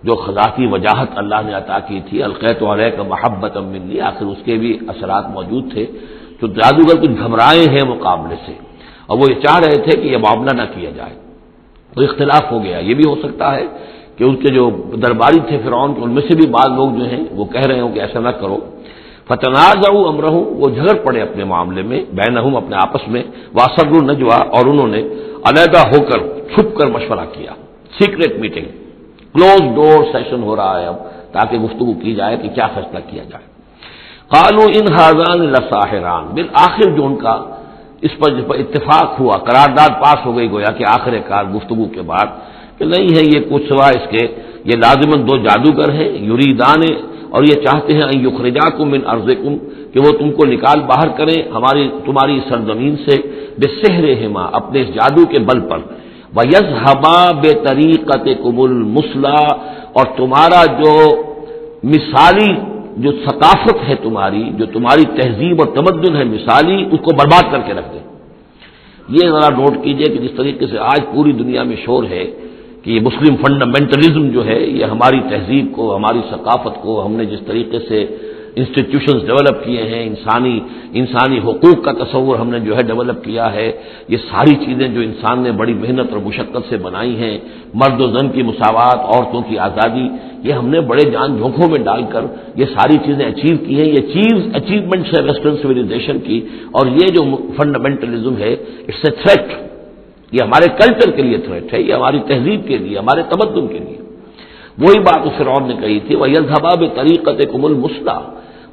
[SPEAKER 1] جو خزاتی وجاہت اللہ نے عطا کی تھی، القیت علیک محبۃ منی، آخر اس کے بھی اثرات موجود تھے، تو جادوگر کچھ گھبرائے ہیں مقابلے سے، اور وہ یہ چاہ رہے تھے کہ یہ معاملہ نہ کیا جائے، تو اختلاف ہو گیا۔ یہ بھی ہو سکتا ہے کہ ان کے جو درباری تھے فرعون کے، ان میں سے بھی بعض لوگ جو ہیں وہ کہہ رہے ہوں کہ ایسا نہ کرو۔ فتنازعوا امرهم، وہ جھگڑ پڑے اپنے معاملے میں، بینہم اپنے آپس میں، واسروا النجوى، اور انہوں نے علیحدہ ہو کر چھپ کر مشورہ کیا، سیکریٹ میٹنگ، کلوز ڈور سیشن ہو رہا ہے اب، تاکہ گفتگو کی جائے کہ کیا فیصلہ کیا جائے۔ قالوا ان هذان لساحران، بالآخر جو ان کا اس پر جس پر اتفاق ہوا، قرارداد پاس ہو گئی گویا کہ آخر کار گفتگو کے بعد، کہ نہیں ہے یہ کچھ سوا اس کے، یہ لازماً دو جادوگر ہیں، یریدان، اور یہ چاہتے ہیں ان یخرجاکم من ارضکم، کہ وہ تم کو نکال باہر کریں تمہاری سرزمین سے، بسحرہما، اپنے اس جادو کے بل پر، وَيَذْهَبَا بِطَرِيقَتِكُمُ الْمُثْلَىٰ، اور تمہارا جو مثالی جو ثقافت ہے تمہاری، جو تمہاری تہذیب اور تمدن ہے مثالی، اس کو برباد کر کے رکھ دیں۔ یہ ذرا نوٹ کیجئے کہ جس طریقے سے آج پوری دنیا میں شور ہے کہ یہ مسلم فنڈامنٹلزم جو ہے یہ ہماری تہذیب کو، ہماری ثقافت کو، ہم نے جس طریقے سے انسٹیٹیوشنز ڈیولپ کیے ہیں، انسانی حقوق کا تصور ہم نے جو ہے ڈیولپ کیا ہے، یہ ساری چیزیں جو انسان نے بڑی محنت اور مشقت سے بنائی ہیں، مرد و زن کی مساوات، عورتوں کی آزادی، یہ ہم نے بڑے جان جھونکوں میں ڈال کر یہ ساری چیزیں اچیو کی ہیں۔ یہ اچیومنٹس ہے ویسٹرن سویلائزیشن کی، اور یہ جو فنڈامنٹلزم ہے اٹس اے تھریٹ، یہ ہمارے کلچر کے لیے تھریٹ ہے، یہ ہماری تہذیب کے لیے، ہمارے تمدن کے لیے۔ وہی بات اس فرعون نے کہی تھی، وَيَذْهَبَا بِطَرِيقَتِكُمُ الْمُثْلَىٰ،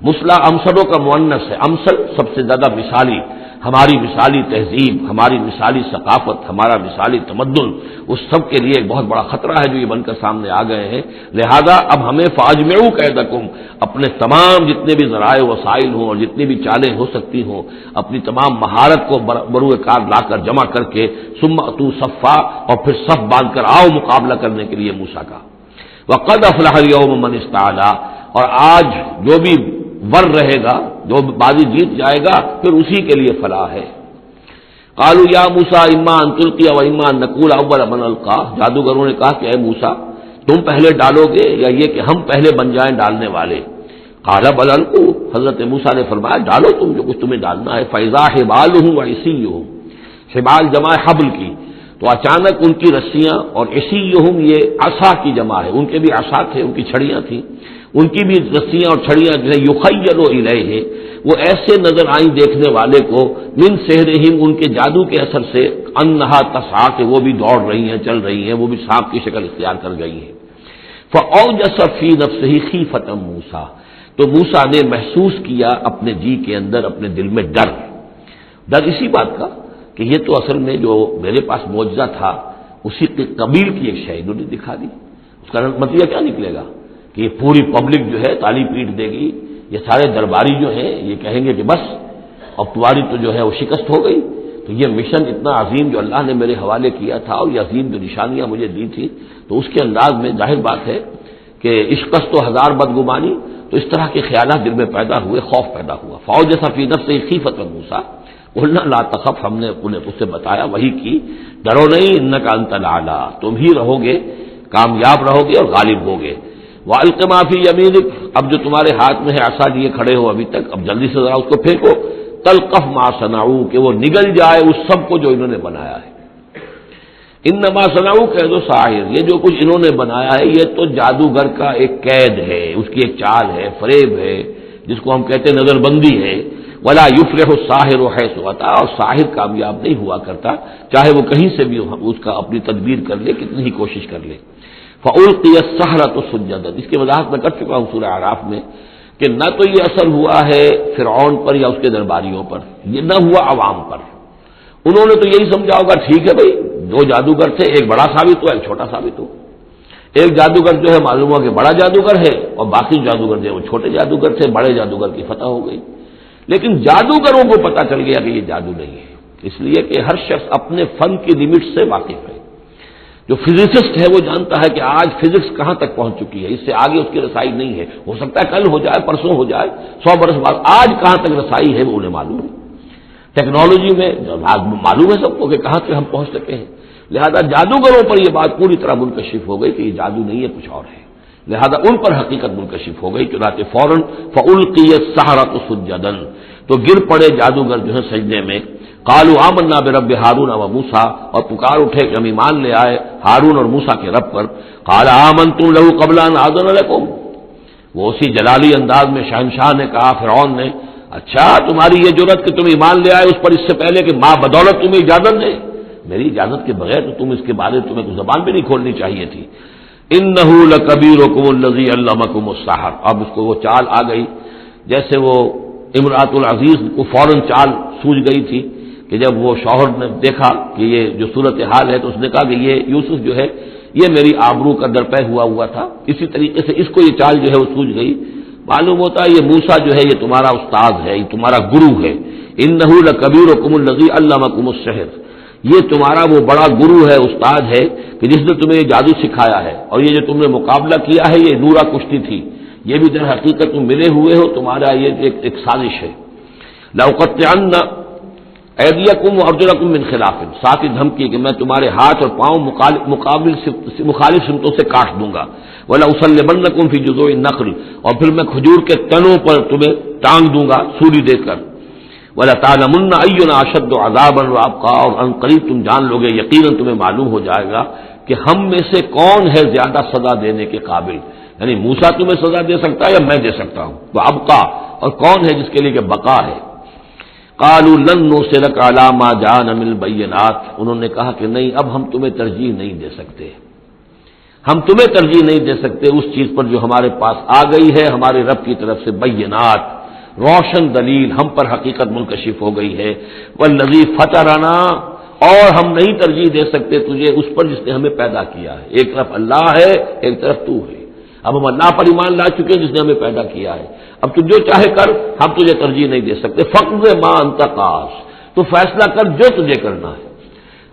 [SPEAKER 1] مثلا امثلوں کا مؤنث ہے، امثل سب سے زیادہ مثالی، ہماری مثالی تہذیب، ہماری مثالی ثقافت، ہمارا مثالی تمدن، اس سب کے لیے ایک بہت بڑا خطرہ ہے جو یہ بن کر سامنے آ گئے ہیں۔ لہذا اب ہمیں فاجمعوا کیدکم، اپنے تمام جتنے بھی ذرائع وسائل ہوں اور جتنی بھی چالیں ہو سکتی ہوں، اپنی تمام مہارت کو بروئے کار لا کر جمع کر کے، ثم اتوا صفا، اور پھر صف باندھ کر آؤ مقابلہ کرنے کے لیے موسیٰ کا۔ وقد افلح اليوم من استعلا، اور آج جو بھی ور رہے گا، جو بازی جیت جائے گا، پھر اسی کے لیے فلاح ہے۔ قالوا یا موسیٰ اما ان تلقی و اما ان نقول اول من القی، جادوگروں نے کہا کہ اے موسیٰ تم پہلے ڈالو گے یا یہ کہ ہم پہلے بن جائیں ڈالنے والے؟ قال بل القوا، حضرت موسیٰ نے فرمایا ڈالو تم جو کچھ تمہیں ڈالنا ہے۔ فاذا حبالهم وعصیهم، حبال جمع حبل کی، تو اچانک ان کی رسیاں، اور عصیهم یہ عصا کی جمع ہے، ان کے بھی عصا تھے، ان کی چھڑیاں تھیں، ان کی بھی رسیاں اور چھڑیاں جو ہے یخیل الیہ، وہ ایسے نظر آئیں دیکھنے والے کو، من سحرہم، ان کے جادو کے اثر سے، انہا تسعی، کہ وہ بھی دوڑ رہی ہیں، چل رہی ہیں، وہ بھی سانپ کی شکل اختیار کر گئی ہیں۔ فاوجس فی نفسہ خیفۃ موسیٰ، تو موسیٰ نے محسوس کیا اپنے جی کے اندر، اپنے دل میں ڈر اسی بات کا کہ یہ تو اصل میں جو میرے پاس معجزہ تھا اسی کے قبیل کی ایک شے انہوں نے دکھا دی۔ اس کا نتیجہ کیا نکلے گا کہ یہ پوری پبلک جو ہے تالی پیٹ دے گی، یہ سارے درباری جو ہیں یہ کہیں گے کہ بس اب تمہاری تو جو ہے وہ شکست ہو گئی۔ تو یہ مشن اتنا عظیم جو اللہ نے میرے حوالے کیا تھا، اور یہ عظیم جو نشانیاں مجھے دی تھی، تو اس کے انداز میں ظاہر بات ہے کہ عشقست و ہزار بدگمانی، تو اس طرح کے خیالات دل میں پیدا ہوئے، خوف پیدا ہوا۔ فاوجس فی نفسہ خیفۃ موسیٰ قلنا لا تخف، ہم نے انہیں اس سے بتایا، وہی کی، ڈرو نہیں، انک انت الاعلی، تم ہی رہو گے، کامیاب رہو گے اور غالب ہوگے۔ وَأَلْقِ مَا فِي يَمِينِكَ، اب جو تمہارے ہاتھ میں ہے عصا لیے کھڑے ہو ابھی تک، اب جلدی سے ذرا اس کو پھینکو، تلقف ما صنعوا، کہ وہ نگل جائے اس سب کو جو انہوں نے بنایا ہے۔ انما صنعوا کید ساحر، یہ جو کچھ انہوں نے بنایا ہے یہ تو جادوگر کا ایک قید ہے، اس کی ایک چال ہے، فریب ہے، جس کو ہم کہتے ہیں نظر بندی ہے۔ ولا یفلح الساحر حیث اتی، اور ساحر کامیاب نہیں ہوا کرتا چاہے وہ کہیں سے بھی اس کا اپنی تدبیر کر لے، کتنی ہی کوشش کر لے۔ فَأُلْقِيَ السَّحَرَةُ سُجَّدًا، اس کی وضاحت میں کر چکا ہوں سورہ اعراف میں کہ نہ تو یہ اثر ہوا ہے فرعون پر یا اس کے درباریوں پر، یہ نہ ہوا عوام پر۔ انہوں نے تو یہی سمجھا ہوگا ٹھیک ہے بھائی، دو جادوگر تھے، ایک بڑا ثابت ہوا، ایک چھوٹا ثابت ہوا۔ ایک جادوگر جو ہے معلوم ہوا کہ بڑا جادوگر ہے، اور باقی جادوگر جو ہے وہ چھوٹے جادوگر تھے، بڑے جادوگر کی فتح ہو گئی۔ لیکن جادوگروں کو پتا چل گیا کہ یہ جادو نہیں ہے، اس لیے کہ ہر شخص اپنے فن کی لمٹ سے واقف ہے۔ جو فزسسٹ ہے وہ جانتا ہے کہ آج فزکس کہاں تک پہنچ چکی ہے، اس سے آگے اس کی رسائی نہیں ہے، ہو سکتا ہے کل ہو جائے، پرسوں ہو جائے، 100 برس بعد، آج کہاں تک رسائی ہے وہ انہیں معلوم ہے۔ ٹیکنالوجی میں معلوم ہے سب کو کہ کہاں تک ہم پہنچ سکے ہیں، لہذا جادوگروں پر یہ بات پوری طرح منکشف ہو گئی کہ یہ جادو نہیں ہے، کچھ اور ہے، لہذا ان پر حقیقت منکشف ہو گئی، چنانچہ فوراً فَأُلْقِيَ السَّحَرَةُ سُجَّدًا، تو گر پڑے جادوگر جو ہے سجدے میں۔ قالوا آمنا برب ہارون و موسیٰ، اور پکار اٹھے کہ ہم ایمان لے آئے ہارون اور موسیٰ کے رب پر۔ قال آمنتم له قبل ان آذن لكم، وہ اسی جلالی انداز میں شہنشاہ نے کہا فرعون نے، اچھا تمہاری یہ جرأت کہ تم ایمان لے آئے اس پر اس سے پہلے کہ ماں بدولت تمہیں اجازت دے، میری اجازت کے بغیر تو تم اس کے بارے میں تمہیں زبان بھی نہیں کھولنی چاہیے تھی۔ انہ لکبیرکم الذی علمکم السحر، اب اس کو وہ چال آ گئی جیسے وہ امرأۃ العزیز کو فوراً چال سوجھ گئی تھی کہ جب وہ شوہر نے دیکھا کہ یہ جو صورتحال ہے تو اس نے کہا کہ یہ یوسف جو ہے یہ میری آبرو کا درپے ہوا تھا، اسی طریقے سے اس کو یہ چال جو ہے وہ سوجھ گئی۔ معلوم ہوتا ہے یہ موسیٰ جو ہے یہ تمہارا استاد ہے، یہ تمہارا گرو ہے۔ انہ لکبیرکم الذی علمکم السحر، یہ تمہارا وہ بڑا گرو ہے، استاد ہے کہ جس نے تمہیں یہ جادو سکھایا ہے، اور یہ جو تم نے مقابلہ کیا ہے یہ نورا کشتی تھی، یہ بھی در حقیقت تم ملے ہوئے ہو، تمہارا یہ ایک سازش ہے۔ لأقطعن ایدیکم وارجلکم من خلاف، ساتھ ہی دھمکی کہ میں تمہارے ہاتھ اور پاؤں مخالف سمتوں سے کاٹ دوں گا۔ ولاصلبنکم فی جذوع النخل، اور پھر میں کھجور کے تنوں پر تمہیں ٹانگ دوں گا سولی دے کر۔ وَلَتَعْلَمُنَّ أَيُّنَا أَشَدُّ عَذَابًا وَأَبْقَىٰ، اور ان قریب تم جان لوگے، یقیناً تمہیں معلوم ہو جائے گا کہ ہم میں سے کون ہے زیادہ سزا دینے کے قابل، یعنی موسیٰ تمہیں سزا دے سکتا ہے یا میں دے سکتا ہوں، وَأَبْقَىٰ، اور کون ہے جس کے لیے کہ بقا ہے۔ قَالُوا لَن نُّرْسِلَكَ عَلَىٰ مَا جَاءَنَا مِنَ الْبَيِّنَاتِ، انہوں نے کہا کہ نہیں، اب ہم تمہیں ترجیح نہیں دے سکتے، ہم تمہیں ترجیح نہیں دے سکتے اس چیز پر جو ہمارے پاس آ گئی ہے ہمارے رب کی طرف سے، بینات، روشن دلیل، ہم پر حقیقت منکشف ہو گئی ہے۔ والذی فطرنا، اور ہم نہیں ترجیح دے سکتے تجھے اس پر جس نے ہمیں پیدا کیا ہے، ایک طرف اللہ ہے ایک طرف تو ہے، اب ہم اللہ پر ایمان لا چکے ہیں جس نے ہمیں پیدا کیا ہے، اب تو جو چاہے کر، ہم تجھے ترجیح نہیں دے سکتے۔ فقض ما انت قاص، تو فیصلہ کر جو تجھے کرنا ہے،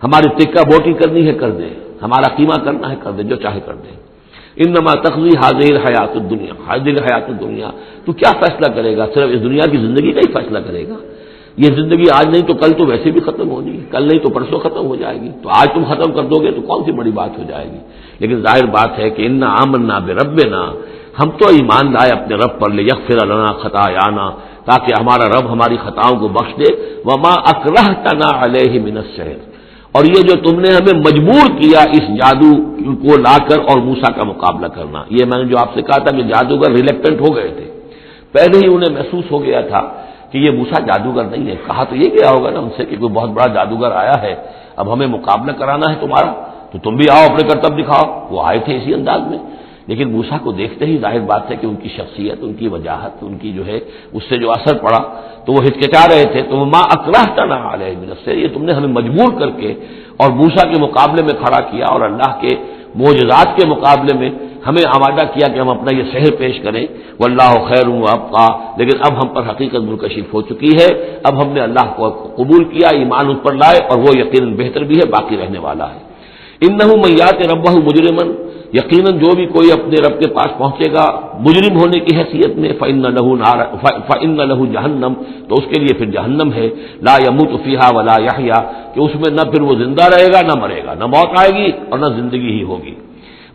[SPEAKER 1] ہماری ٹکا بوٹی کرنی ہے کر دے، ہمارا قیمہ کرنا ہے کر دے، جو چاہے کر دے۔ انما تقضی هذه الحیات الدنیا، هذه الحیات الدنیا، تو کیا فیصلہ کرے گا؟ صرف اس دنیا کی زندگی کا ہی فیصلہ کرے گا؟ یہ زندگی آج نہیں تو کل تو ویسے بھی ختم ہونی ہے، کل نہیں تو پرسوں ختم ہو جائے گی، تو آج تم ختم کر دو گے تو کون سی بڑی بات ہو جائے گی؟ لیکن ظاہر بات ہے کہ انا آمنا بربنا، ہم تو ایمان لائے اپنے رب پر، لیغفر لنا خطایانا، تاکہ ہمارا رب ہماری خطاؤں کو بخش دے، وما اکرہتنا علیہ من السحر، اور یہ جو تم نے ہمیں مجبور کیا اس جادو کو لا کر اور موسیٰ کا مقابلہ کرنا، یہ میں نے جو آپ سے کہا تھا کہ جادوگر ریلیکٹنٹ ہو گئے تھے، پہلے ہی انہیں محسوس ہو گیا تھا کہ یہ موسیٰ جادوگر نہیں ہے، کہا تو یہ گیا ہوگا نا ان سے کہ کوئی بہت بڑا جادوگر آیا ہے، اب ہمیں مقابلہ کرانا ہے تمہارا، تو تم بھی آؤ اپنے کرتب دکھاؤ۔ وہ آئے تھے اسی انداز میں، لیکن موسیٰ کو دیکھتے ہی ظاہر بات ہے کہ ان کی شخصیت، ان کی وجاہت، ان کی جو ہے اس سے جو اثر پڑا تو وہ ہچکچا رہے تھے، تو ما اکرہتنا علیہ من السحر، یہ تم نے ہمیں مجبور کر کے اور موسیٰ کے مقابلے میں کھڑا کیا اور اللہ کے معجزات کے مقابلے میں ہمیں آمادہ کیا کہ ہم اپنا یہ سحر پیش کریں۔ واللہ خیر وابقیٰ، لیکن اب ہم پر حقیقت منکشف ہو چکی ہے، اب ہم نے اللہ کو قبول کیا، ایمان اس پر لائے، اور وہ یقیناً بہتر بھی ہے، باقی رہنے والا ہے۔ انہ من یات ربہ مجرما، یقیناً جو بھی کوئی اپنے رب کے پاس پہنچے گا مجرم ہونے کی حیثیت میں، فإن لہ جہنم، تو اس کے لیے پھر جہنم ہے، لا یموت فیہا ولا یحیا، کہ اس میں نہ پھر وہ زندہ رہے گا نہ مرے گا، نہ موت آئے گی اور نہ زندگی ہی ہوگی۔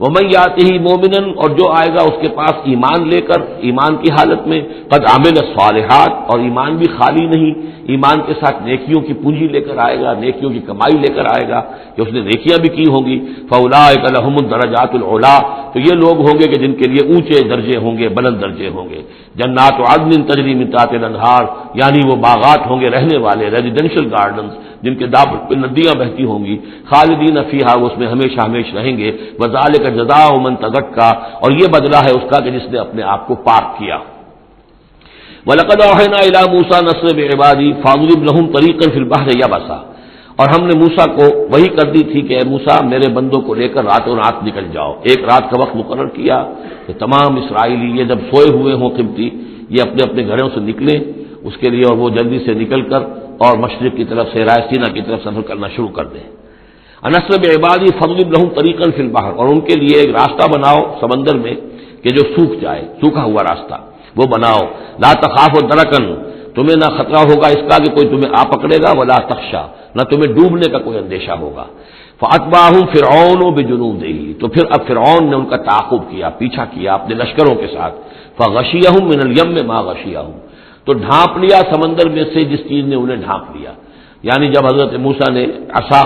[SPEAKER 1] ومن یاتہ مومنا، اور جو آئے گا اس کے پاس ایمان لے کر، ایمان کی حالت میں، قد عمل الصالحات، اور ایمان بھی خالی نہیں، ایمان کے ساتھ نیکیوں کی پونجی لے کر آئے گا، نیکیوں کی کمائی لے کر آئے گا کہ اس نے نیکیاں بھی کی ہوں گی، فاولئک لہم الدرجات العلی، تو یہ لوگ ہوں گے کہ جن کے لیے اونچے درجے ہوں گے، بلند درجے ہوں گے۔ جنات عدن تجری من تحتها الانہار، یعنی وہ باغات ہوں گے رہنے والے، ریزیڈینشل گارڈنز، جن کے داب پہ ندیاں بہتی ہوں گی، خالدین فیہا، وہ اس میں ہمیشہ ہمیش رہیں گے، وذالک جزاء من تزکا، اور یہ بدلہ ہے اس کا کہ جس نے اپنے آپ کو پاک کیا۔ وَلَقَدْ أَوْحَيْنَا إِلَىٰ مُوسَىٰ نَصْرَ بِعِبَادِي فَاضْرِبْ لَهُمْ طَرِيقًا فِي الْبَحْرِ يَبَسًا، اور ہم نے موسیٰ کو وہی کر دی تھی کہ اے موسیٰ میرے بندوں کو لے کر راتوں رات نکل جاؤ، ایک رات کا وقت مقرر کیا کہ تمام اسرائیلی یہ جب سوئے ہوئے ہوں قبطی، یہ اپنے اپنے گھروں سے نکلیں اس کے لیے، اور وہ جلدی سے نکل کر اور مشرق کی طرف سے راہ سینا کی طرف سفر کرنا شروع کر دیں۔ نصر بعبادی فضرب لهم طریقا فی البحر، اور ان کے لیے ایک راستہ بناؤ سمندر میں کہ جو سوکھ جائے، سوکھا ہوا راستہ وہ بناؤ۔ لا تخاف درکن، تمہیں نہ خطرہ ہوگا اس کا کہ کوئی تمہیں آ پکڑے گا، ولا تخشا، نہ تمہیں ڈوبنے کا کوئی اندیشہ ہوگا۔ فاتبعهم فرعون بجنودہ، تو پھر اب فرعون نے ان کا تعاقب کیا، پیچھا کیا اپنے لشکروں کے ساتھ، فغشیہم من الیم ما غشیہم، تو ڈھانپ لیا سمندر میں سے جس چیز نے انہیں ڈھانپ لیا، یعنی جب حضرت موسیٰ نے عصا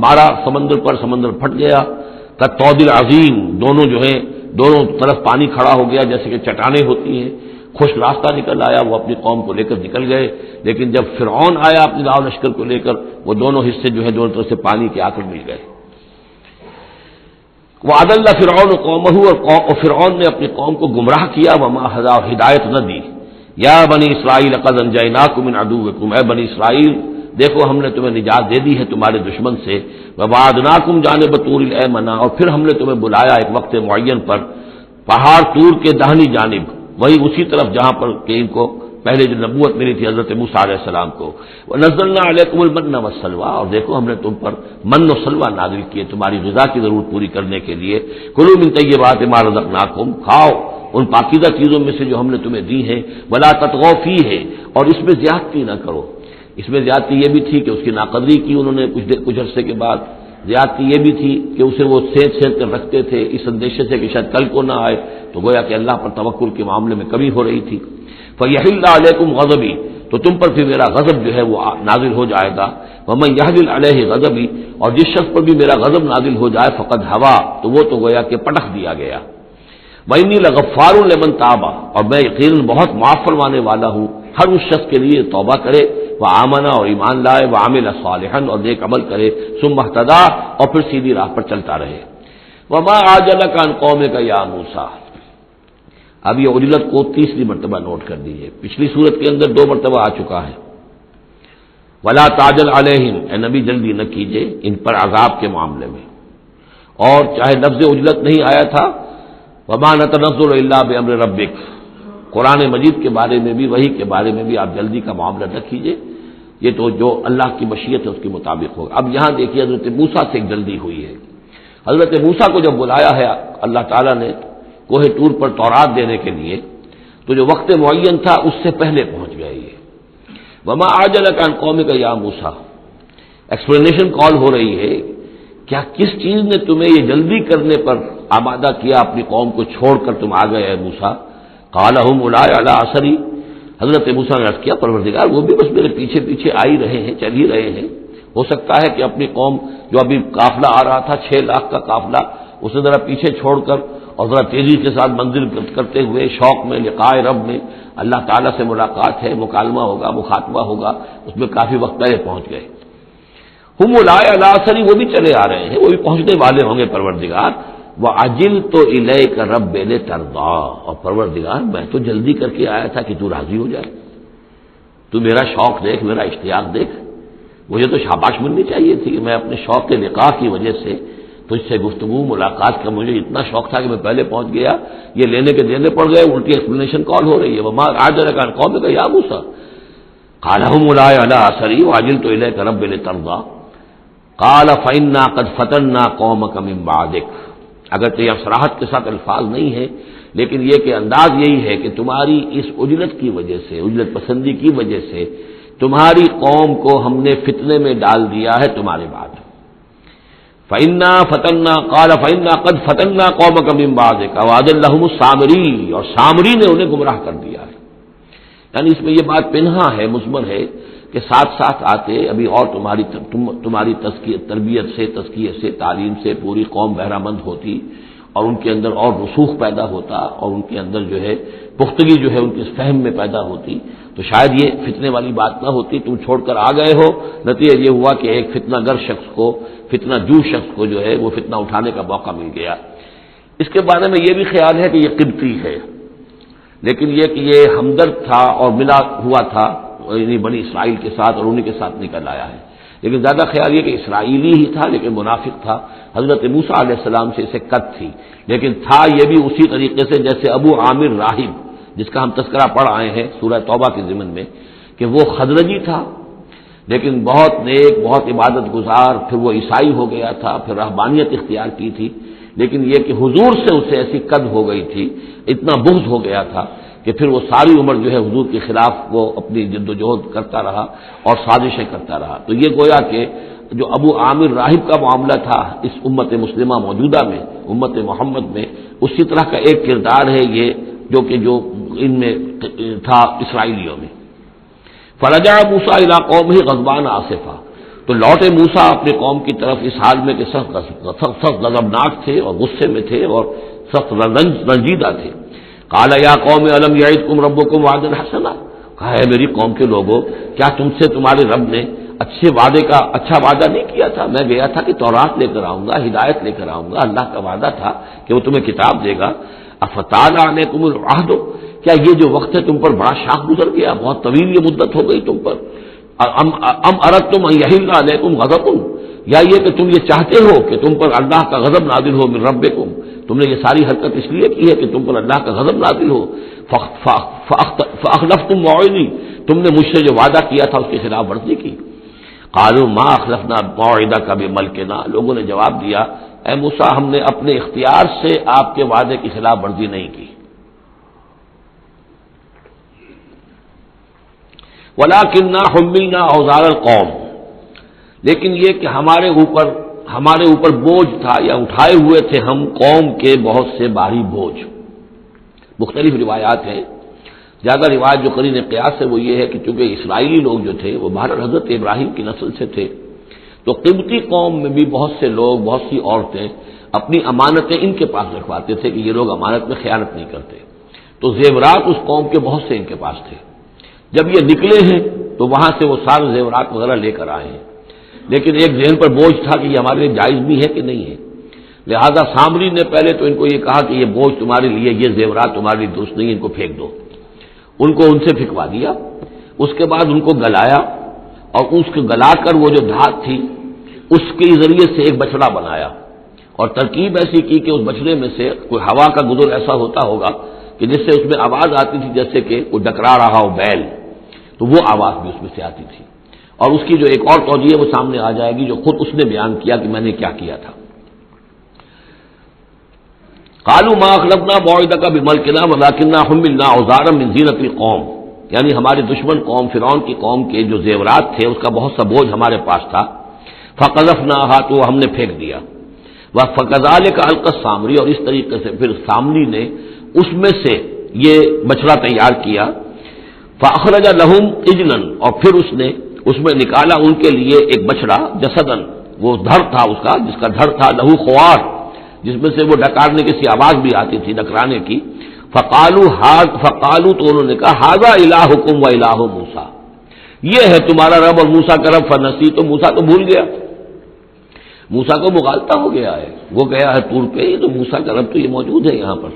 [SPEAKER 1] مارا سمندر پر، سمندر پھٹ گیا، کالطود العظیم، دونوں جو ہیں دونوں طرف پانی کھڑا ہو گیا جیسے کہ چٹانیں ہوتی ہیں، خوش راستہ نکل آیا، وہ اپنی قوم کو لے کر نکل گئے، لیکن جب فرعون آیا اپنے لاؤ لشکر کو لے کر، وہ دونوں حصے جو ہیں دونوں طرف سے پانی کے آ کر مل گئے۔ وَأَضَلَّ فِرْعَوْنُ قَوْمَهُ، اور فرعون نے اپنی قوم کو گمراہ کیا، وَمَا ہدایت نہ دی۔ یا بنی اسرائیل قد انجیناکم من عدوکم، اے بنی اسرائیل دیکھو ہم نے تمہیں نجات دے دی ہے تمہارے دشمن سے، وبعدناکم جانب طور الایمن، اور پھر ہم نے تمہیں بلایا ایک وقت معین پر پہاڑ طور کے داہنی جانب، وہی اسی طرف جہاں پر کہ ان کو پہلے جو نبوت ملی تھی حضرت موسیٰ علیہ السلام کو، وَنَزَّلْنَا عَلَيْكُمُ الْمَنَّ وَالسَّلْوَىٰ، اور دیکھو ہم نے تم پر من و سلوہ نازل کیے تمہاری غذا کی ضرورت پوری کرنے کے لیے، کُلُوا مِن طَیِّبَاتِ مَا رَزَقْنَاکُمْ، کھاؤ ان پاکیزہ چیزوں میں سے جو ہم نے تمہیں دی ہیں، وَلَا تَطْغَوْا فِیہ، اور اس میں زیادتی نہ کرو۔ اس میں زیادتی یہ بھی تھی کہ اس کی ناقدری کی انہوں نے کچھ عرصے کے بعد، زیادتی یہ بھی تھی کہ اسے وہ سینچ کر رکھتے تھے اس اندیشے سے کہ شاید کل کو نہ آئے، تو گویا کہ اللہ پر توکل کے معاملے میں کمی ہو رہی تھی۔ فَيَحِلَّ عَلَيْكُمْ غَضَبِي، تو تم پر پھر میرا غضب جو ہے وہ نازل ہو جائے گا، وَمَن يَحْلِلْ عَلَيْهِ غَضَبِي، اور جس شخص پر بھی میرا غضب نازل ہو جائے فقد ہوا، تو وہ تو گویا کہ پٹخ دیا گیا۔ وَإِنِّي لَغَفَّارٌ لِمَن تَابَ، اور میں یقیناً بہت معاف فرمانے والا ہوں ہر اس شخص کے لیے توبہ کرے، وَآمَنَ، اور ایمان لائے، وَعَمِلَ صَالِحًا، اور نیک عمل کرے، ثُمَّ اهْتَدَىٰ، اور پھر سیدھی راہ پر چلتا رہے۔ وَمَا أَعْجَلَكَ عَنْ قَوْمِكَ يَا مُوسَىٰ، اب یہ عجلت کو تیسری مرتبہ نوٹ کر دیجیے، پچھلی صورت کے اندر 2 مرتبہ آ چکا ہے۔ وَلَا تَعْجَلْ عَلَيْهِمْ، اے نبی جلدی نہ کیجیے ان پر عذاب کے معاملے میں، اور چاہے لفظ عجلت نہیں آیا تھا، وَمَا نَتَنَزَّلُ إِلَّا بِأَمْرِ رَبِّكَ، قرآن مجید کے بارے میں بھی، وحی کے بارے میں بھی آپ جلدی کا معاملہ نہ کیجیے، یہ تو جو اللہ کی مشیت ہے اس کے مطابق ہوگا۔ اب یہاں دیکھیے حضرت موسیٰ سے ایک جلدی ہوئی ہے۔ حضرت موسیٰ کو جب بلایا ہے اللہ تعالیٰ نے کوہ طور پر تورات دینے کے لیے، تو جو وقت معین تھا اس سے پہلے پہنچ گئے یہ۔ وَمَا أَعْجَلَكَ عَنْ قَوْمِكَ يَا مُوسَىٰ، ایکسپلینیشن کال ہو رہی ہے، کیا کس چیز نے تمہیں یہ جلدی کرنے پر آمادہ کیا، اپنی قوم کو چھوڑ کر تم آ گئے اے موسیٰ؟ قَالَ هُمْ أُولَٰئِكَ عَلَىٰ أَثَرِي، حضرت موسیٰ نے عرض کیا پروردگار وہ بھی بس میرے پیچھے پیچھے آ ہی رہے ہیں، چل ہی رہے ہیں، ہو سکتا ہے کہ اپنی قوم جو ابھی قافلہ آ رہا تھا 6 لاکھ کا قافلہ، اسے ذرا پیچھے چھوڑ کر اور ذرا تیزی کے ساتھ منزل کرتے ہوئے شوق میں لقاء رب میں اللہ تعالیٰ سے ملاقات ہے، مکالمہ ہوگا، مخاطبہ ہوگا، اس میں کافی وقت پہلے پہنچ گئے۔ ہم اولئک علی اثری، وہ بھی چلے آ رہے ہیں، وہ بھی پہنچنے والے ہوں گے پروردگار۔ وعجلت الیک رب لترضی، اور پروردگار میں تو جلدی کر کے آیا تھا کہ تو راضی ہو جائے، تو میرا شوق دیکھ، میرا اشتیاق دیکھ، مجھے تو شاباش ملنی چاہیے تھی کہ میں اپنے شوق کے لقاء کی وجہ سے تجھ سے گفتگو ملاقات کا مجھے اتنا شوق تھا کہ میں پہلے پہنچ گیا، یہ لینے کے دینے پڑ گئے، الٹی ایکسپلینیشن کال ہو رہی ہے۔ وما أعجلك عن قومك يا موسى قال هم أولئك على أثري وعجلت إليك رب لترضى قال فإنا قد فتنا قومك من بعدك، اگرچہ یہ صراحت کے ساتھ الفاظ نہیں ہے، لیکن یہ کہ انداز یہی ہے کہ تمہاری اس عجلت کی وجہ سے، عجلت پسندی کی وجہ سے تمہاری قوم کو ہم نے فتنے میں ڈال دیا ہے تمہارے بعد۔ فَإِنَّا فَتَنَّا قَالَ فَإِنَّا قَدْ فَتَنَّا قَوْمَكَ مِن بَعْدِكَ وَأَضَلَّهُمُ السَّامِرِي، اور سامری نے انہیں گمراہ کر دیا ہے۔ یعنی اس میں یہ بات پنہا ہے، مضمر ہے کہ ساتھ ساتھ آتے ابھی اور تمہاری تربیت سے، تزکیے سے، تعلیم سے پوری قوم بہرہ مند ہوتی، اور ان کے اندر اور رسوخ پیدا ہوتا، اور ان کے اندر جو ہے پختگی جو ہے ان کے فہم میں پیدا ہوتی، تو شاید یہ فتنے والی بات نہ ہوتی۔ تم چھوڑ کر آ گئے ہو، نتیجہ یہ ہوا کہ ایک فتنہ گر شخص کو، فتنہ جو شخص کو جو ہے وہ فتنہ اٹھانے کا موقع مل گیا۔ اس کے بارے میں یہ بھی خیال ہے کہ یہ قبطی ہے، لیکن یہ کہ یہ ہمدرد تھا اور ملا ہوا تھا یعنی بنی اسرائیل کے ساتھ، اور انہی کے ساتھ نکل آیا ہے، لیکن زیادہ خیال یہ کہ اسرائیلی ہی تھا لیکن منافق تھا۔ حضرت موسیٰ علیہ السلام سے اسے قد تھی، لیکن تھا یہ بھی اسی طریقے سے جیسے ابو عامر راہب جس کا ہم تذکرہ پڑھ آئے ہیں سورہ توبہ کے ضمن میں، کہ وہ خزرجی تھا لیکن بہت نیک، بہت عبادت گزار، پھر وہ عیسائی ہو گیا تھا، پھر رہبانیت اختیار کی تھی، لیکن یہ کہ حضور سے اسے ایسی قد ہو گئی تھی، اتنا بغض ہو گیا تھا کہ پھر وہ ساری عمر جو ہے حضور کے خلاف وہ اپنی جد و جہد کرتا رہا اور سازشیں کرتا رہا۔ تو یہ گویا کہ جو ابو عامر راہب کا معاملہ تھا اس امت مسلمہ موجودہ میں، امت محمد میں، اسی طرح کا ایک کردار ہے یہ جو ان میں تھا اسرائیلیوں میں۔ فرجع موسیٰ الی قومہ غضبان آسفا، تو لوٹے موسیٰ اپنے قوم کی طرف اس حال میں کہ سخت غضبناک تھے اور غصے میں تھے اور سخت رنجیدہ تھے۔ قال یا قوم الم یعدکم ربکم وعدا حسنا، کہا ہے میری قوم کے لوگوں، کیا تم سے تمہارے رب نے اچھا وعدہ نہیں کیا تھا؟ میں گیا تھا کہ تورات لے کر آؤں گا، ہدایت لے کر آؤں گا، اللہ کا وعدہ تھا کہ وہ تمہیں کتاب دے گا۔ افتال علیکم العہد، کیا یہ جو وقت ہے تم پر بڑا شاق گزر گیا، بہت طویل یہ مدت ہو گئی تم پر؟ ام اردتم ان یحل علیکم غضب، یا یہ کہ تم یہ چاہتے ہو کہ تم پر اللہ کا غضب نازل ہو من ربکم، تم نے یہ ساری حرکت اس لیے کی ہے کہ تم پر اللہ کا غضب نازل ہو، فاخلفتم موعدی، تم نے مجھ سے جو وعدہ کیا تھا اس کی خلاف ورزی کی۔ قالوا ما اخلفنا موعدک بملکنا، لوگوں نے جواب دیا اے موسیٰ ہم نے اپنے اختیار سے آپ کے وعدے کی خلاف ورزی نہیں کی، ولکننا حملنا اوزار القوم، لیکن یہ کہ ہمارے اوپر بوجھ تھا یا اٹھائے ہوئے تھے ہم قوم کے بہت سے بھاری بوجھ۔ مختلف روایات ہیں، زیادہ روایت جو قرین قیاس ہے وہ یہ ہے کہ چونکہ اسرائیلی لوگ جو تھے وہ بہرحال حضرت ابراہیم کی نسل سے تھے، تو قبطی قوم میں بھی بہت سے لوگ، بہت سی عورتیں اپنی امانتیں ان کے پاس رکھواتے تھے کہ یہ لوگ امانت میں خیانت نہیں کرتے، تو زیورات اس قوم کے بہت سے ان کے پاس تھے۔ جب یہ نکلے ہیں تو وہاں سے وہ سارے زیورات وغیرہ لے کر آئے ہیں، لیکن ایک ذہن پر بوجھ تھا کہ یہ ہمارے لیے جائز بھی ہے کہ نہیں ہے، لہذا سامری نے پہلے تو ان کو یہ کہا کہ یہ بوجھ تمہارے لیے، یہ زیورات تمہارے لیے درست نہیں، ان کو پھینک دو، ان کو ان سے پھینکوا دیا۔ اس کے بعد ان کو گلایا، اور اس کو گلا کر وہ جو دھات تھی اس کے ذریعے سے ایک بچڑا بنایا، اور ترکیب ایسی کی کہ اس بچڑے میں سے کوئی ہوا کا گزر ایسا ہوتا ہوگا کہ جس سے اس میں آواز آتی تھی جیسے کہ کوئی ڈکرا رہا ہو بیل، تو وہ آواز بھی اس میں سے آتی تھی، اور اس کی جو ایک اور توجیہ وہ سامنے آ جائے گی جو خود اس نے بیان کیا کہ میں نے کیا کیا تھا۔ قالوا ما اخلفنا موعدک بملکنا ولکننا حملنا اوزارا من زینۃ القوم، یعنی ہمارے دشمن قوم فرعون کی قوم کے جو زیورات تھے اس کا بہت سا بوجھ ہمارے پاس تھا، فقذفناها، تو ہم نے پھینک دیا، فکذلک القی السامری، اور اس طریقے سے پھر سامری نے اس میں سے یہ بچڑا تیار کیا، فاخرج لهم عجلا، اور پھر اس میں نکالا ان کے لیے ایک بچڑا، جسدن، وہ دھڑ تھا اس کا، جس کا دھڑ تھا لہو خوار، جس میں سے وہ ڈکارنے کی سی آواز بھی آتی تھی، ڈکرانے کی، فقالوا، تو انہوں نے کہا ھذا الہکم و الہ موسیٰ، یہ ہے تمہارا رب اور موسیٰ کا رب، فنسی، تو موسیٰ تو بھول گیا، موسیٰ کو مغالطہ ہو گیا ہے، وہ گیا ہے طور پہ، یہ تو موسیٰ کا رب تو یہ موجود ہے یہاں پر۔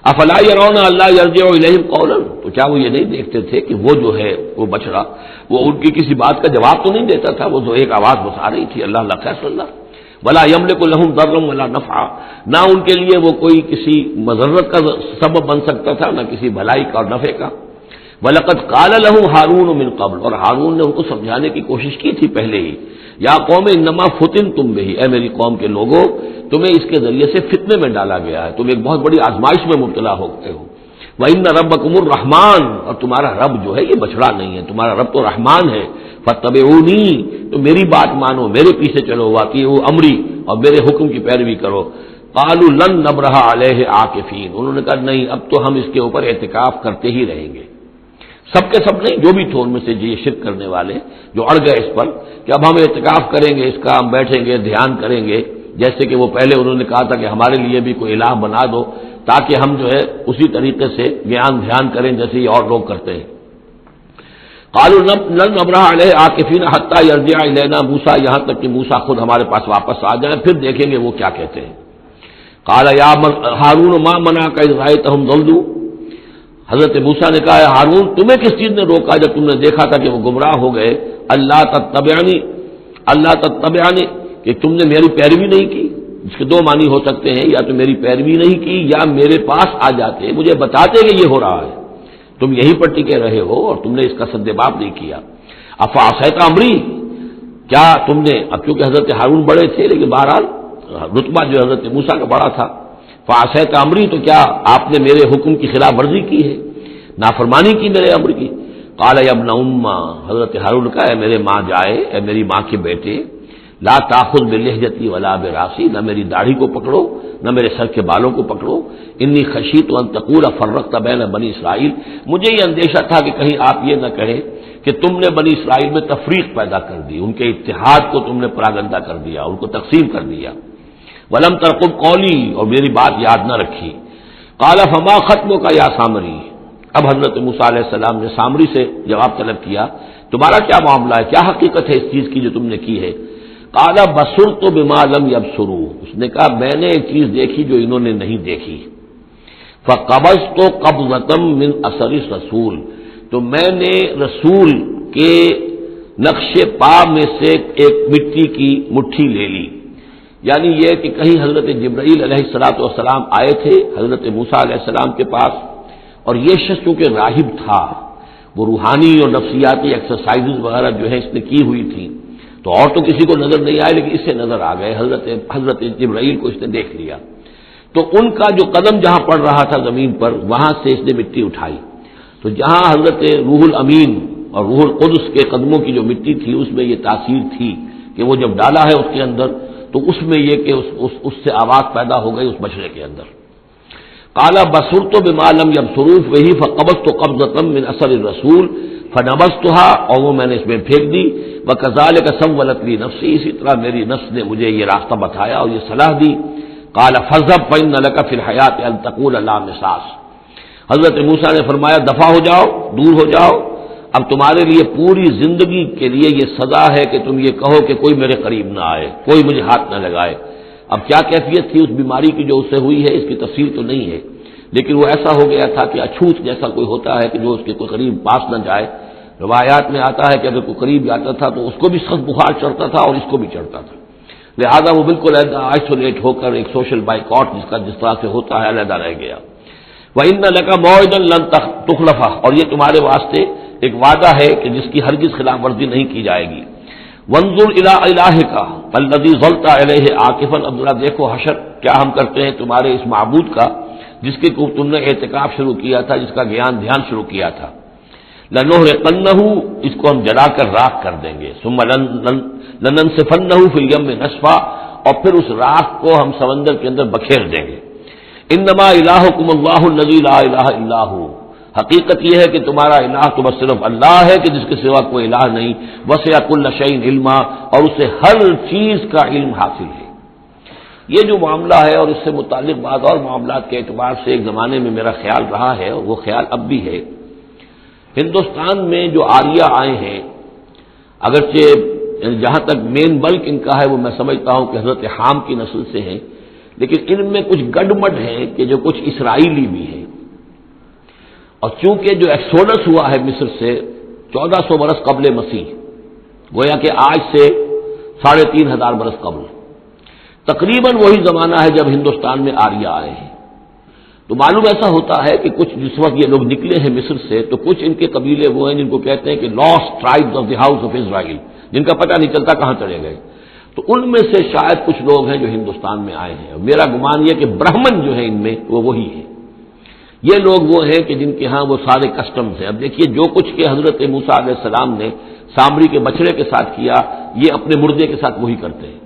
[SPEAKER 1] افلا یرون اللہ یرجع الیہم قولا، تو کیا وہ یہ نہیں دیکھتے تھے کہ وہ جو ہے وہ بچڑا وہ ان کی کسی بات کا جواب تو نہیں دیتا تھا، وہ تو ایک آواز بس آ رہی تھی، اللہ اللہ خیر اللہ، ولا یملک لهم ضرا ولا نفعا، نہ ان کے لیے وہ کوئی کسی مضرت کا سبب بن سکتا تھا نہ کسی بھلائی کا اور نفع کا۔ وَلَقَدْ قَالَ لَهُ هَارُونُ مِنْ قَبْلُ، اور ہارون نے ان کو سمجھانے کی کوشش کی تھی پہلے ہی، یا قوم انما فتنتم بہ، اے میری قوم کے لوگوں تمہیں اس کے ذریعے سے فتنے میں ڈالا گیا ہے، تم ایک بہت بڑی آزمائش میں مبتلا ہو گئے ہو، وَإِنَّ رَبَّكُمُ الرَّحْمَٰنُ، اور تمہارا رب جو ہے یہ بچڑا نہیں ہے، تمہارا رب تو رحمان ہے، فَاتَّبِعُونِی، تو میری بات مانو، میرے پیچھے چلو، وَأَطِیعُوا أَمْرِی، اور میرے حکم کی پیروی کرو۔ قَالُوا لَن نَّبْرَحَ عَلَیْهِ عَاکِفِینَ، انہوں نے کہا نہیں اب تو ہم اس کے اوپر اعتکاف کرتے ہی رہیں گے، سب کے سب نہیں، جو بھی تھے ان میں سے یہ شرک کرنے والے جو اڑ گئے اس پر کہ اب ہم اعتکاف کریں گے، اس کا ہم بیٹھیں گے، دھیان کریں گے، جیسے کہ وہ پہلے انہوں نے کہا تھا کہ ہمارے لیے بھی کوئی الہ بنا دو تاکہ ہم جو ہے اسی طریقے سے دھیان کریں جیسے یہ اور لوگ کرتے ہیں۔ قالوا لن نبرح علیہ عاکفین حتی یرجع الینا موسیٰ، یہاں تک کہ موسیٰ خود ہمارے پاس واپس آ جائیں، پھر دیکھیں گے وہ کیا کہتے ہیں۔ قال یا ہارون ما منعک اذ رأیتہم ضلوا، حضرت موسیٰ نے کہا ہارون تمہیں کس چیز نے روکا جب تم نے دیکھا تھا کہ وہ گمراہ ہو گئے، اللہ تتبعنی، کہ تم نے میری پیروی نہیں کی، جس کے دو معنی ہو سکتے ہیں، یا تو میری پیروی نہیں کی یا میرے پاس آ جاتے مجھے بتاتے کہ یہ ہو رہا ہے، تم یہیں پر ٹکے رہے ہو اور تم نے اس کا سدباب نہیں کیا۔ افعصیت امری، کیا تم نے، اب چونکہ حضرت ہارون بڑے تھے لیکن بہرحال رتبہ جو حضرت موسیٰ کا بڑا تھا، فعصیت امری، تو کیا آپ نے میرے حکم کی خلاف ورزی کی ہے، نافرمانی کی میرے امر کی۔ قال یا ابن امہ، حضرت ہارون کا اے میرے ماں جائے، اے میری ماں کے بیٹے، لا تاخذ بلحیتی ولا براسی، نہ میری داڑھی کو پکڑو نہ میرے سر کے بالوں کو پکڑو، انی خشیت ان تقول فرقت بین بنی اسرائیل، مجھے یہ اندیشہ تھا کہ کہیں آپ یہ نہ کہیں کہ تم نے بنی اسرائیل میں تفریق پیدا کر دی، ان کے اتحاد کو تم نے پراگندہ کر دیا، ان کو تقسیم کر دیا۔ ولم ترقب قولی، اور میری بات یاد نہ رکھی۔ قال فما خطبک یا سامری، اب حضرت موسیٰ علیہ السلام نے سامری سے جواب طلب کیا تمہارا کیا معاملہ ہے، کیا حقیقت ہے اس چیز کی جو تم نے کی ہے۔ قال بصرت بما لم يبصروا، اس نے کہا میں نے ایک چیز دیکھی جو انہوں نے نہیں دیکھی، فقبضت قبضة من اثر الرسول، تو میں نے رسول کہ نقش پا میں سے ایک مٹی کی مٹھی لے لی، یعنی یہ کہ کہیں حضرت جبرائیل علیہ الصلوۃ والسلام آئے تھے حضرت موسیٰ علیہ السلام کے پاس، اور یہ شخص چونکہ راہب تھا، وہ روحانی اور نفسیاتی ایکسرسائزز وغیرہ جو ہے اس نے کی ہوئی تھی، تو اور تو کسی کو نظر نہیں آئے لیکن اسے نظر آ گئے، حضرت جبرائیل کو اس نے دیکھ لیا۔ تو ان کا جو قدم جہاں پڑ رہا تھا زمین پر، وہاں سے اس نے مٹی اٹھائی، تو جہاں حضرت روح الامین اور روح القدس کے قدموں کی جو مٹی تھی اس میں یہ تاثیر تھی کہ وہ جب ڈالا ہے اس کے اندر تو اس میں یہ کہ اس سے آواز پیدا ہو گئی اس بچڑے کے اندر۔ قال بصرت بما لم يبصروا به فقبضت قبضة من اثر الرسول فنبذتها، اور وہ میں نے اس میں پھینک دی، وكذلك سولت لي نفسي، اسی طرح میری نفس نے مجھے یہ راستہ بتایا اور یہ صلاح دی۔ قال فاذهب فإن لك في الحياة أن تقول لا مساس، حضرت موسیٰ نے فرمایا دفع ہو جاؤ، دور ہو جاؤ، اب تمہارے لیے پوری زندگی کے لیے یہ سزا ہے کہ تم یہ کہو کہ کوئی میرے قریب نہ آئے، کوئی مجھے ہاتھ نہ لگائے۔ اب کیا کیفیت تھی اس بیماری کی جو اس سے ہوئی ہے اس کی تفصیل تو نہیں ہے، لیکن وہ ایسا ہو گیا تھا کہ اچھوت جیسا کوئی ہوتا ہے کہ جو اس کے کوئی قریب پاس نہ جائے۔ روایات میں آتا ہے کہ اگر کوئی قریب جاتا تھا تو اس کو بھی سخت بخار چڑھتا تھا اور اس کو بھی چڑھتا تھا، لہذا وہ بالکل آئسولیٹ ہو کر ایک سوشل بائیکاٹ جس طرح سے ہوتا ہے علیحدہ رہ گیا۔ وَإِنَّ لَكَ مَوْعِدًا لَن تُخْلَفَهُ، اور یہ تمہارے واسطے ایک وعدہ ہے کہ جس کی ہرگز خلاف ورزی نہیں کی جائے گی۔ وَانظُرْ إِلَىٰ إِلَٰهِكَ الَّذِي ظَلْتَ عَلَيْهِ عَاكِفًا، اب ذرا دیکھو حشر کیا ہم کرتے ہیں تمہارے اس معبود کا جس کے کو تم نے اعتکاف شروع کیا تھا، جس کا دھیان شروع کیا تھا۔ لَنُحْرِقَنَّهُ، اس کو ہم جلا کر راکھ کر دیں گے، ثُمَّ لَنَنسِفَنَّهُ فِي الْيَمِّ نَسْفًا، اور پھر اس راکھ کو ہم سمندر کے اندر بکھیر دیں گے۔ انما الہکم اللہ الذی لا الہ الا ہو، حقیقت یہ ہے کہ تمہارا الہ تو بس صرف اللہ ہے کہ جس کے سوا کوئی الہ نہیں، وسع کل شیء علما، اور اسے ہر چیز کا علم حاصل ہے۔ یہ جو معاملہ ہے اور اس سے متعلق بعض اور معاملات کے اعتبار سے ایک زمانے میں میرا خیال رہا ہے اور وہ خیال اب بھی ہے، ہندوستان میں جو آریہ آئے ہیں، اگرچہ جہاں تک مین بلک ان کا ہے وہ میں سمجھتا ہوں کہ حضرت حام کی نسل سے ہیں، لیکن ان میں کچھ گڈمڈ ہیں کہ جو کچھ اسرائیلی بھی ہیں، اور چونکہ جو ایکسوڈس ہوا ہے مصر سے 1400 برس قبل مسیح، گویا کہ آج سے 3500 برس قبل، تقریباً وہی زمانہ ہے جب ہندوستان میں آریہ آئے ہیں۔ تو معلوم ایسا ہوتا ہے کہ کچھ جس وقت یہ لوگ نکلے ہیں مصر سے تو کچھ ان کے قبیلے وہ ہیں جن کو کہتے ہیں کہ last tribes of the house of Israel, جن کا پتہ نہیں چلتا کہاں چلے گئے، تو ان میں سے شاید کچھ لوگ ہیں جو ہندوستان میں آئے ہیں، میرا گمان یہ کہ برہمن جو ہیں ان میں وہ وہی ہیں، یہ لوگ وہ ہیں کہ جن کے ہاں وہ سارے کسٹمز ہیں۔ اب دیکھیے جو کچھ کہ حضرت موسیٰ علیہ السلام نے سامری کے بچڑے کے ساتھ کیا، یہ اپنے مردے کے ساتھ وہی کرتے ہیں،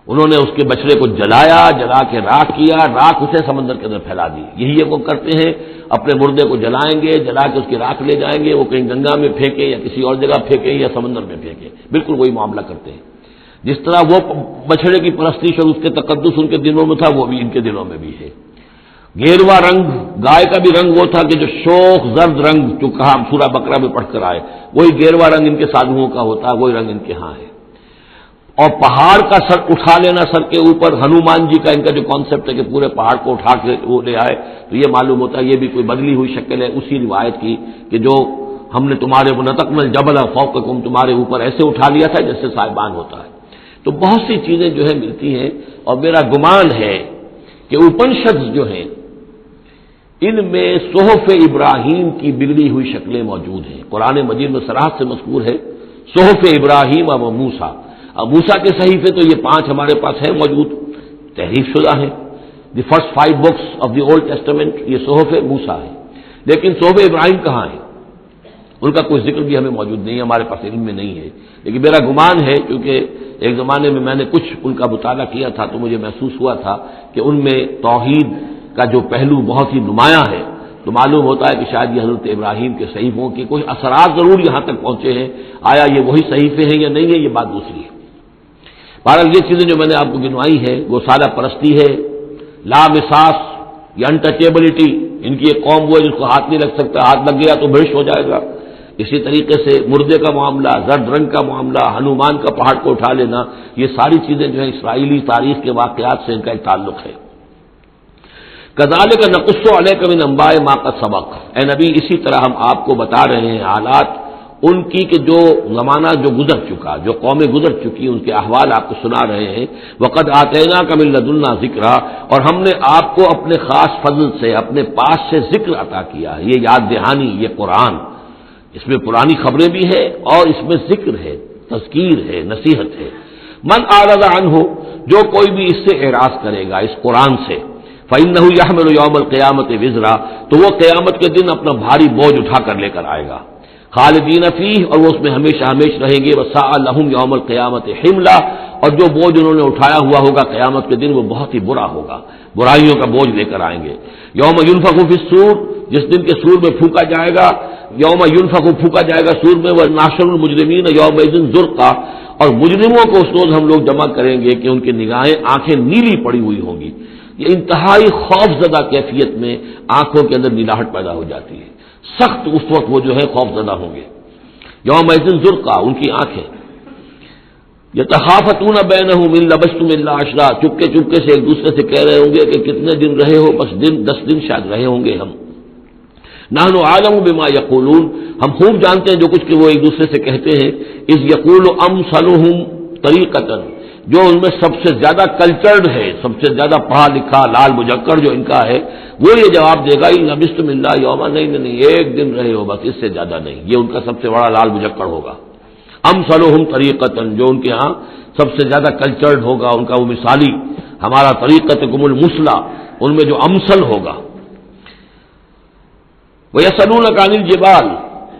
[SPEAKER 1] انہوں نے اس کے بچڑے کو جلایا، جلا کے راکھ کیا، راکھ اسے سمندر کے اندر پھیلا دی، یہی وہ کرتے ہیں، اپنے مردے کو جلائیں گے، جلا کے اس کی راکھ لے جائیں گے، وہ کہیں گنگا میں پھینکیں یا کسی اور جگہ پھینکیں یا سمندر میں پھینکیں، بالکل وہی معاملہ کرتے ہیں۔ جس طرح وہ بچڑے کی پرستش اور اس کے تقدس ان کے دلوں میں تھا، وہ بھی ان کے دلوں میں بھی ہے۔ گیروا رنگ، گائے کا بھی رنگ وہ تھا کہ جو شوخ زرد رنگ جو کہا ہم سورہ بقرہ میں پڑھ کر آئے، وہی گیروا رنگ ان کے سادھوؤں کا ہوتا ہے، وہی رنگ ان کے ہاں ہے۔ اور پہاڑ کا سر اٹھا لینا سر کے اوپر، ہنومان جی کا ان کا جو کانسیپٹ ہے کہ پورے پہاڑ کو اٹھا کے وہ لے آئے، تو یہ معلوم ہوتا ہے یہ بھی کوئی بدلی ہوئی شکل ہے اسی روایت کی کہ جو ہم نے تمہارے نطقنا الجبل فوقکم، تمہارے اوپر ایسے اٹھا لیا تھا جیسے سائبان ہوتا ہے۔ تو بہت سی چیزیں جو ہے ملتی ہیں، اور میرا گمان ہے کہ اپنشدز جو ہیں ان میں صحف ابراہیم کی بگڑی ہوئی شکلیں موجود ہیں۔ قرآن مجید میں صراحت سے مذکور ہے صحف ابراہیم و موسیٰ، اب موسیٰ کے صحیفے تو یہ 5 ہمارے پاس ہیں موجود، تحریف شدہ ہیں، the first 5 books of the old testament یہ صحف موسیٰ ہے، لیکن صحف ابراہیم کہاں ہے؟ ان کا کوئی ذکر بھی ہمیں موجود نہیں ہے، ہمارے پاس علم میں نہیں ہے، لیکن میرا گمان ہے کیونکہ ایک زمانے میں نے کچھ ان کا مطالعہ کیا تھا تو مجھے محسوس ہوا تھا کہ ان میں توحید کا جو پہلو بہت ہی نمایاں ہے، تو معلوم ہوتا ہے کہ شاید یہ حضرت ابراہیم کے صحیفوں کے کچھ اثرات ضرور یہاں تک پہنچے ہیں، آیا یہ وہی صحیفے ہیں یا نہیں ہے یہ بات دوسری ہے۔ بہرحال یہ چیزیں جو میں نے آپ کو گنوائی ہیں وہ سادہ پرستی ہے، لا مساس یا انٹچیبلٹی، ان کی ایک قوم وہ ہے جس کو ہاتھ نہیں لگ سکتا، ہاتھ لگ گیا تو بھرش ہو جائے گا۔ اسی طریقے سے مردے کا معاملہ، زرد رنگ کا معاملہ، ہنومان کا پہاڑ کو اٹھا لینا، یہ ساری چیزیں جو ہیں اسرائیلی تاریخ کے واقعات سے ان کا ایک تعلق ہے۔ کذالک نقص علیک من انباء ما قد سبق، اے نبی اسی طرح ہم آپ کو بتا رہے ہیں حالات ان کی کہ جو زمانہ جو گزر چکا، جو قومیں گزر چکی، ان کے احوال آپ کو سنا رہے ہیں. وقد آتیناک من لدنا ذکرا، اور ہم نے آپ کو اپنے خاص فضل سے، اپنے پاس سے ذکر عطا کیا ہے. یہ یاد دہانی، یہ قرآن، اس میں پرانی خبریں بھی ہیں اور اس میں ذکر ہے، تذکیر ہے، نصیحت ہے. من اعرض عنہ، جو کوئی بھی اس سے اعراض کرے گا، اس قرآن سے، فإنہ یحمل یوم القیامت وزرا، تو وہ قیامت کے دن اپنا بھاری بوجھ اٹھا کر لے کر آئے گا. خالدین فیہ، اور وہ اس میں ہمیشہ ہمیشہ رہیں گے. وساء لہم یوم القیامت حملا، اور جو بوجھ انہوں نے اٹھایا ہوا ہوگا قیامت کے دن وہ بہت ہی برا ہوگا، برائیوں کا بوجھ لے کر آئیں گے. یوم ینفخ فی الصور، جس دن کے سور میں پھونکا جائے گا، یوم ینفخ پھونکا جائے گا سور میں. ونحشر المجرمین یومئذ زرقا، اور مجرموں کو اس روز ہم لوگ جمع کریں گے کہ ان کی نگاہیں، آنکھیں نیلی پڑی ہوئی ہوں گی. یہ انتہائی خوف زدہ کیفیت میں آنکھوں کے اندر نیلاہٹ پیدا ہو جاتی ہے. سخت اس وقت وہ جو ہے خوف زدہ ہوں گے. یومئذ زرقا، ان کی آنکھیں. یتخافتون بینہم ان لبثتم الا عشرا، چپکے چپکے سے ایک دوسرے سے کہہ رہے ہوں گے کہ کتنے دن رہے ہو؟ بس 10 دن شاید رہے ہوں گے ہم. نحن عالم بما یقولون، ہم خوب جانتے ہیں جو کچھ کہ وہ ایک دوسرے سے کہتے ہیں. اذ یقول امثلهم طریقۃ، جو ان میں سب سے زیادہ کلچرڈ ہے، سب سے زیادہ پڑھا لکھا لال مجکر جو ان کا ہے، وہ یہ جواب دے گا ان لبثتم الا یوما، نہیں ایک دن رہے ہو بس، اس سے زیادہ نہیں. یہ ان کا سب سے بڑا لال مجکر ہوگا. امثلهم طریقۃ، جو ان کے ہاں سب سے زیادہ کلچرڈ ہوگا، ان کا وہ مثالی. ہمارا طریقتکم المثلی، ان میں جو امثل ہوگا. وَيَسْأَلُونَكَ عَنِ الْجِبَالِ،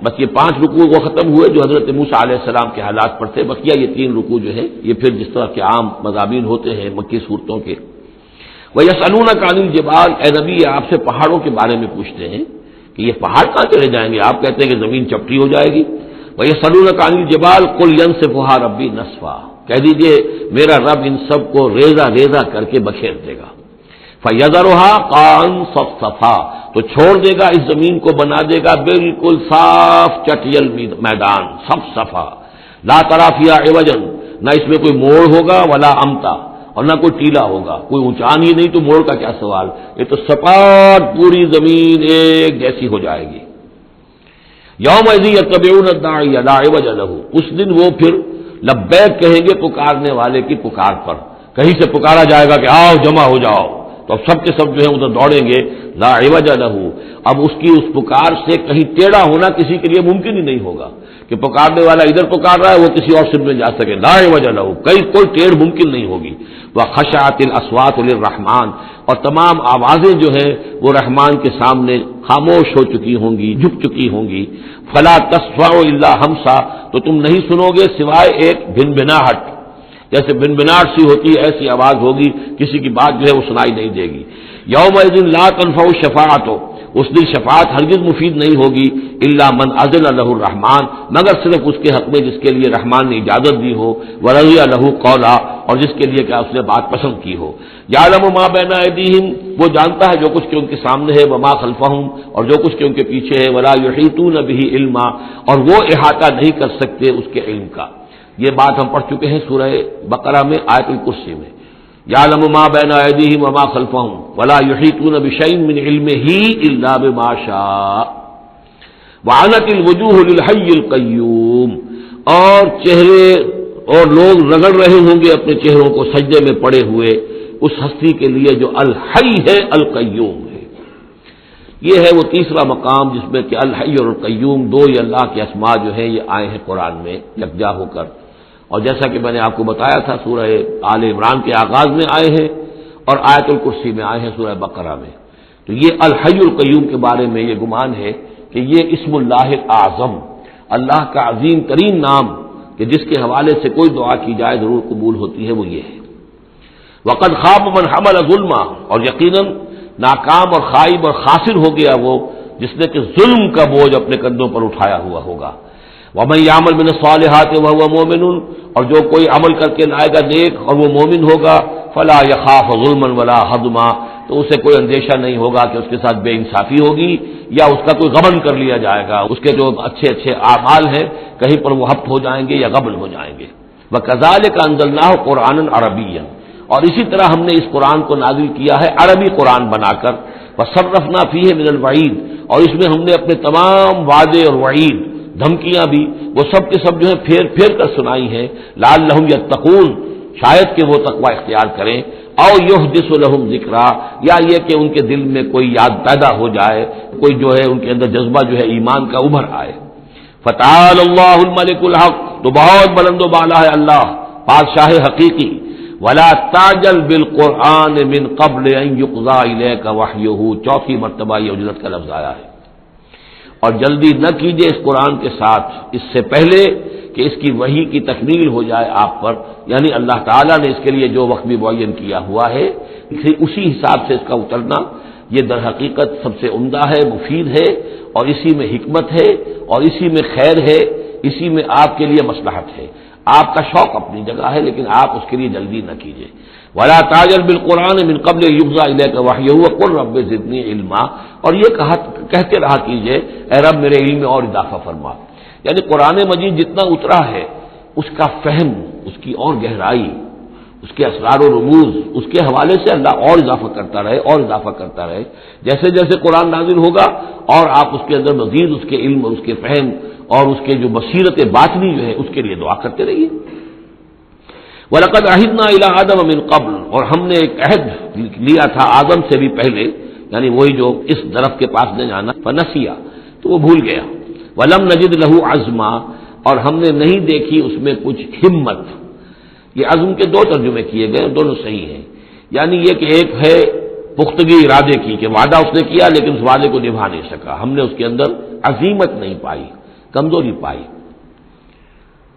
[SPEAKER 1] بس یہ 5 رکوع وہ ختم ہوئے جو حضرت موسیٰ علیہ السلام کے حالات پر تھے. بقیہ یہ 3 رکوع جو ہے یہ پھر جس طرح کے عام مضامین ہوتے ہیں مکی صورتوں کے. وَيَسْأَلُونَكَ عَنِ الْجِبَالِ، اے نبی آپ سے پہاڑوں کے بارے میں پوچھتے ہیں کہ یہ پہاڑ کہاں چلے جائیں گے؟ آپ کہتے ہیں کہ زمین چپٹی ہو جائے گی. وَيَسْأَلُونَكَ عَنِ الْجِبَالِ قُلْ يَنسِفُهَا رَبِّي نَسْفًا، کہہ دیجئے میرا رب ان سب کو ریزہ ریزہ کر کے بکھیر دے گا. فَيَذَرُهَا قَاعًا صَفْصَفًا، تو چھوڑ دے گا اس زمین کو، بنا دے گا بالکل صاف چٹیل میدان، صفصفا. لا ترى فيها عوجا، نہ اس میں کوئی موڑ ہوگا، ولا امتا، اور نہ کوئی ٹیلا ہوگا. کوئی اونچان ہی نہیں تو موڑ کا کیا سوال، یہ تو سپاٹ پوری زمین ایک جیسی ہو جائے گی. یومئذ یتبعون الداعی لا عوج له، اس دن وہ پھر لبیک کہیں گے پکارنے والے کی پکار پر. کہیں سے پکارا جائے گا کہ آؤ جمع ہو جاؤ، تو اب سب کے سب جو ہے ادھر دوڑیں گے. لا عوج له، اب اس کی اس پکار سے کہیں ٹیڑھا ہونا کسی کے لیے ممکن ہی نہیں ہوگا کہ پکارنے والا ادھر پکار رہا ہے وہ کسی اور سمت میں جا سکے. لا عوج له، کوئی ٹیڑھ ممکن نہیں ہوگی. وخشعت الاصوات للرحمن، اور تمام آوازیں جو ہیں وہ رحمان کے سامنے خاموش ہو چکی ہوں گی، جھک چکی ہوں گی. فلا تسمع الا همسا، تو تم نہیں سنو گے سوائے ایک بھنبھناہٹ، جیسے بھنبھناہٹ سی ہوتی ہے ایسی آواز ہوگی، کسی کی بات جو ہے وہ سنائی نہیں دے گی. یومئذ لا تنفع الشفاعۃ، اس دن شفاعت ہرگز مفید نہیں ہوگی. الا من اذن له الرحمن، مگر صرف اس کے حق میں جس کے لیے رحمان نے اجازت دی ہو. ورضی له قولا، اور جس کے لیے کہ اس نے بات پسند کی ہو. یعلم ما بین ایدیہم، وہ جانتا ہے جو کچھ کہ ان کے سامنے ہے. وما خلفہم، اور جو کچھ کہ ان کے پیچھے ہے. ولا یحیطون به علما، اور وہ احاطہ نہیں کر سکتے اس کے علم کا. یہ بات ہم پڑھ چکے ہیں سورہ بقرہ میں آیت الکرسی میں. یعلم ما بین ایدیہم وما خلفہم ولا یحیطون بشیء من علمہ الا بما شاء. وعنت الوجوہ للحی القیوم، اور چہرے اور لوگ رگڑ رہے ہوں گے اپنے چہروں کو سجدے میں پڑے ہوئے اس ہستی کے لیے جو الحی ہے، القیوم ہے. یہ ہے وہ تیسرا مقام جس میں کہ الحی اور القیوم دو یہ اللہ کے اسماء جو ہیں یہ آئے ہیں قرآن میں یکجا ہو کر. اور جیسا کہ میں نے آپ کو بتایا تھا سورہ آل عمران کے آغاز میں آئے ہیں اور آیت الکرسی میں آئے ہیں سورہ بقرہ میں. تو یہ الحی القیوم کے بارے میں یہ گمان ہے کہ یہ اسم اللہ اعظم، اللہ کا عظیم ترین نام کہ جس کے حوالے سے کوئی دعا کی جائے ضرور قبول ہوتی ہے، وہ یہ ہے. وقد خاب من حمل ظلما، اور یقیناً ناکام اور خائب اور خاسر ہو گیا وہ جس نے کہ ظلم کا بوجھ اپنے کندھوں پر اٹھایا ہوا ہوگا. ومن یعمل من الصالحات وهو مؤمن، اور جو کوئی عمل کر کے لائے گا نیک اور وہ مومن ہوگا. فلا یخاف ظلما ولا ہضما، تو اسے کوئی اندیشہ نہیں ہوگا کہ اس کے ساتھ بے انصافی ہوگی یا اس کا کوئی غبن کر لیا جائے گا، اس کے جو اچھے اچھے اعمال ہیں کہیں پر وہ ہفت ہو جائیں گے یا غبن ہو جائیں گے. وکذالک انزلناہ قرآنا عربیا، اور اسی طرح ہم نے اس قرآن کو نازل کیا ہے عربی قرآن بنا کر. وصرفنا فیہ من الوعید، اور اس میں ہم نے اپنے تمام وعدے اور وعید دھمکیاں بھی، وہ سب کے سب جو ہے پھیر پھیر کر سنائی ہیں، لعلہم یتقون، شاید کہ وہ تقوی اختیار کریں، او یحدث لہم ذکرا، یا یہ کہ ان کے دل میں کوئی یاد پیدا ہو جائے، کوئی جو ہے ان کے اندر جذبہ جو ہے ایمان کا ابھر آئے۔ فتعال اللہ الملک الحق، تو بہت بلند و بالا ہے اللہ بادشاہ حقیقی، ولا تعجل بالقرآن من قبل ان یقضى الیک وحیہ، چوتھی مرتبہ یہ اجلت کا لفظ آیا ہے، اور جلدی نہ کیجیے اس قرآن کے ساتھ اس سے پہلے کہ اس کی وحی کی تکمیل ہو جائے آپ پر، یعنی اللہ تعالیٰ نے اس کے لیے جو وقت بھی معین کیا ہوا ہے اسی حساب سے اس کا اترنا یہ در حقیقت سب سے عمدہ ہے، مفید ہے، اور اسی میں حکمت ہے، اور اسی میں خیر ہے، اسی میں آپ کے لیے مصلحت ہے۔ آپ کا شوق اپنی جگہ ہے لیکن آپ اس کے لیے جلدی نہ کیجیے۔ ولا تعجل بالقرآن من قبل یقضى الیک وحیہ وقل رب زدنی علما، اور یہ کہتے رہا کیجیے اے رب میرے علم میں اور اضافہ فرما، یعنی قرآن مجید جتنا اترا ہے اس کا فہم، اس کی اور گہرائی، اس کے اسرار و رموز، اس کے حوالے سے اللہ اور اضافہ کرتا رہے اور اضافہ کرتا رہے، جیسے جیسے قرآن نازل ہوگا اور آپ اس کے اندر مزید اس کے علم اور اس کے فہم اور اس کے جو بصیرت باطنی جو ہے اس کے لیے دعا کرتے رہیے۔ وَلَقَدْ عَهِدْنَا إِلَىٰ آدَمَ مِن قَبْلُ، اور ہم نے ایک عہد لیا تھا آدم سے بھی پہلے، یعنی وہی جو اس درخت کے پاس نہ جانا، فنسیا، تو وہ بھول گیا، وَلَمْ نَجِدْ لَهُ عَزْمًا، اور ہم نے نہیں دیکھی اس میں کچھ ہمت۔ یہ عزم کے دو ترجمے کیے گئے، دونوں صحیح ہیں، یعنی یہ کہ ایک ہے پختگی ارادے کی کہ وعدہ اس نے کیا لیکن اس وعدے کو نبھا نہیں سکا، ہم نے اس کے اندر عزیمت نہیں پائی، کمزوری پائی۔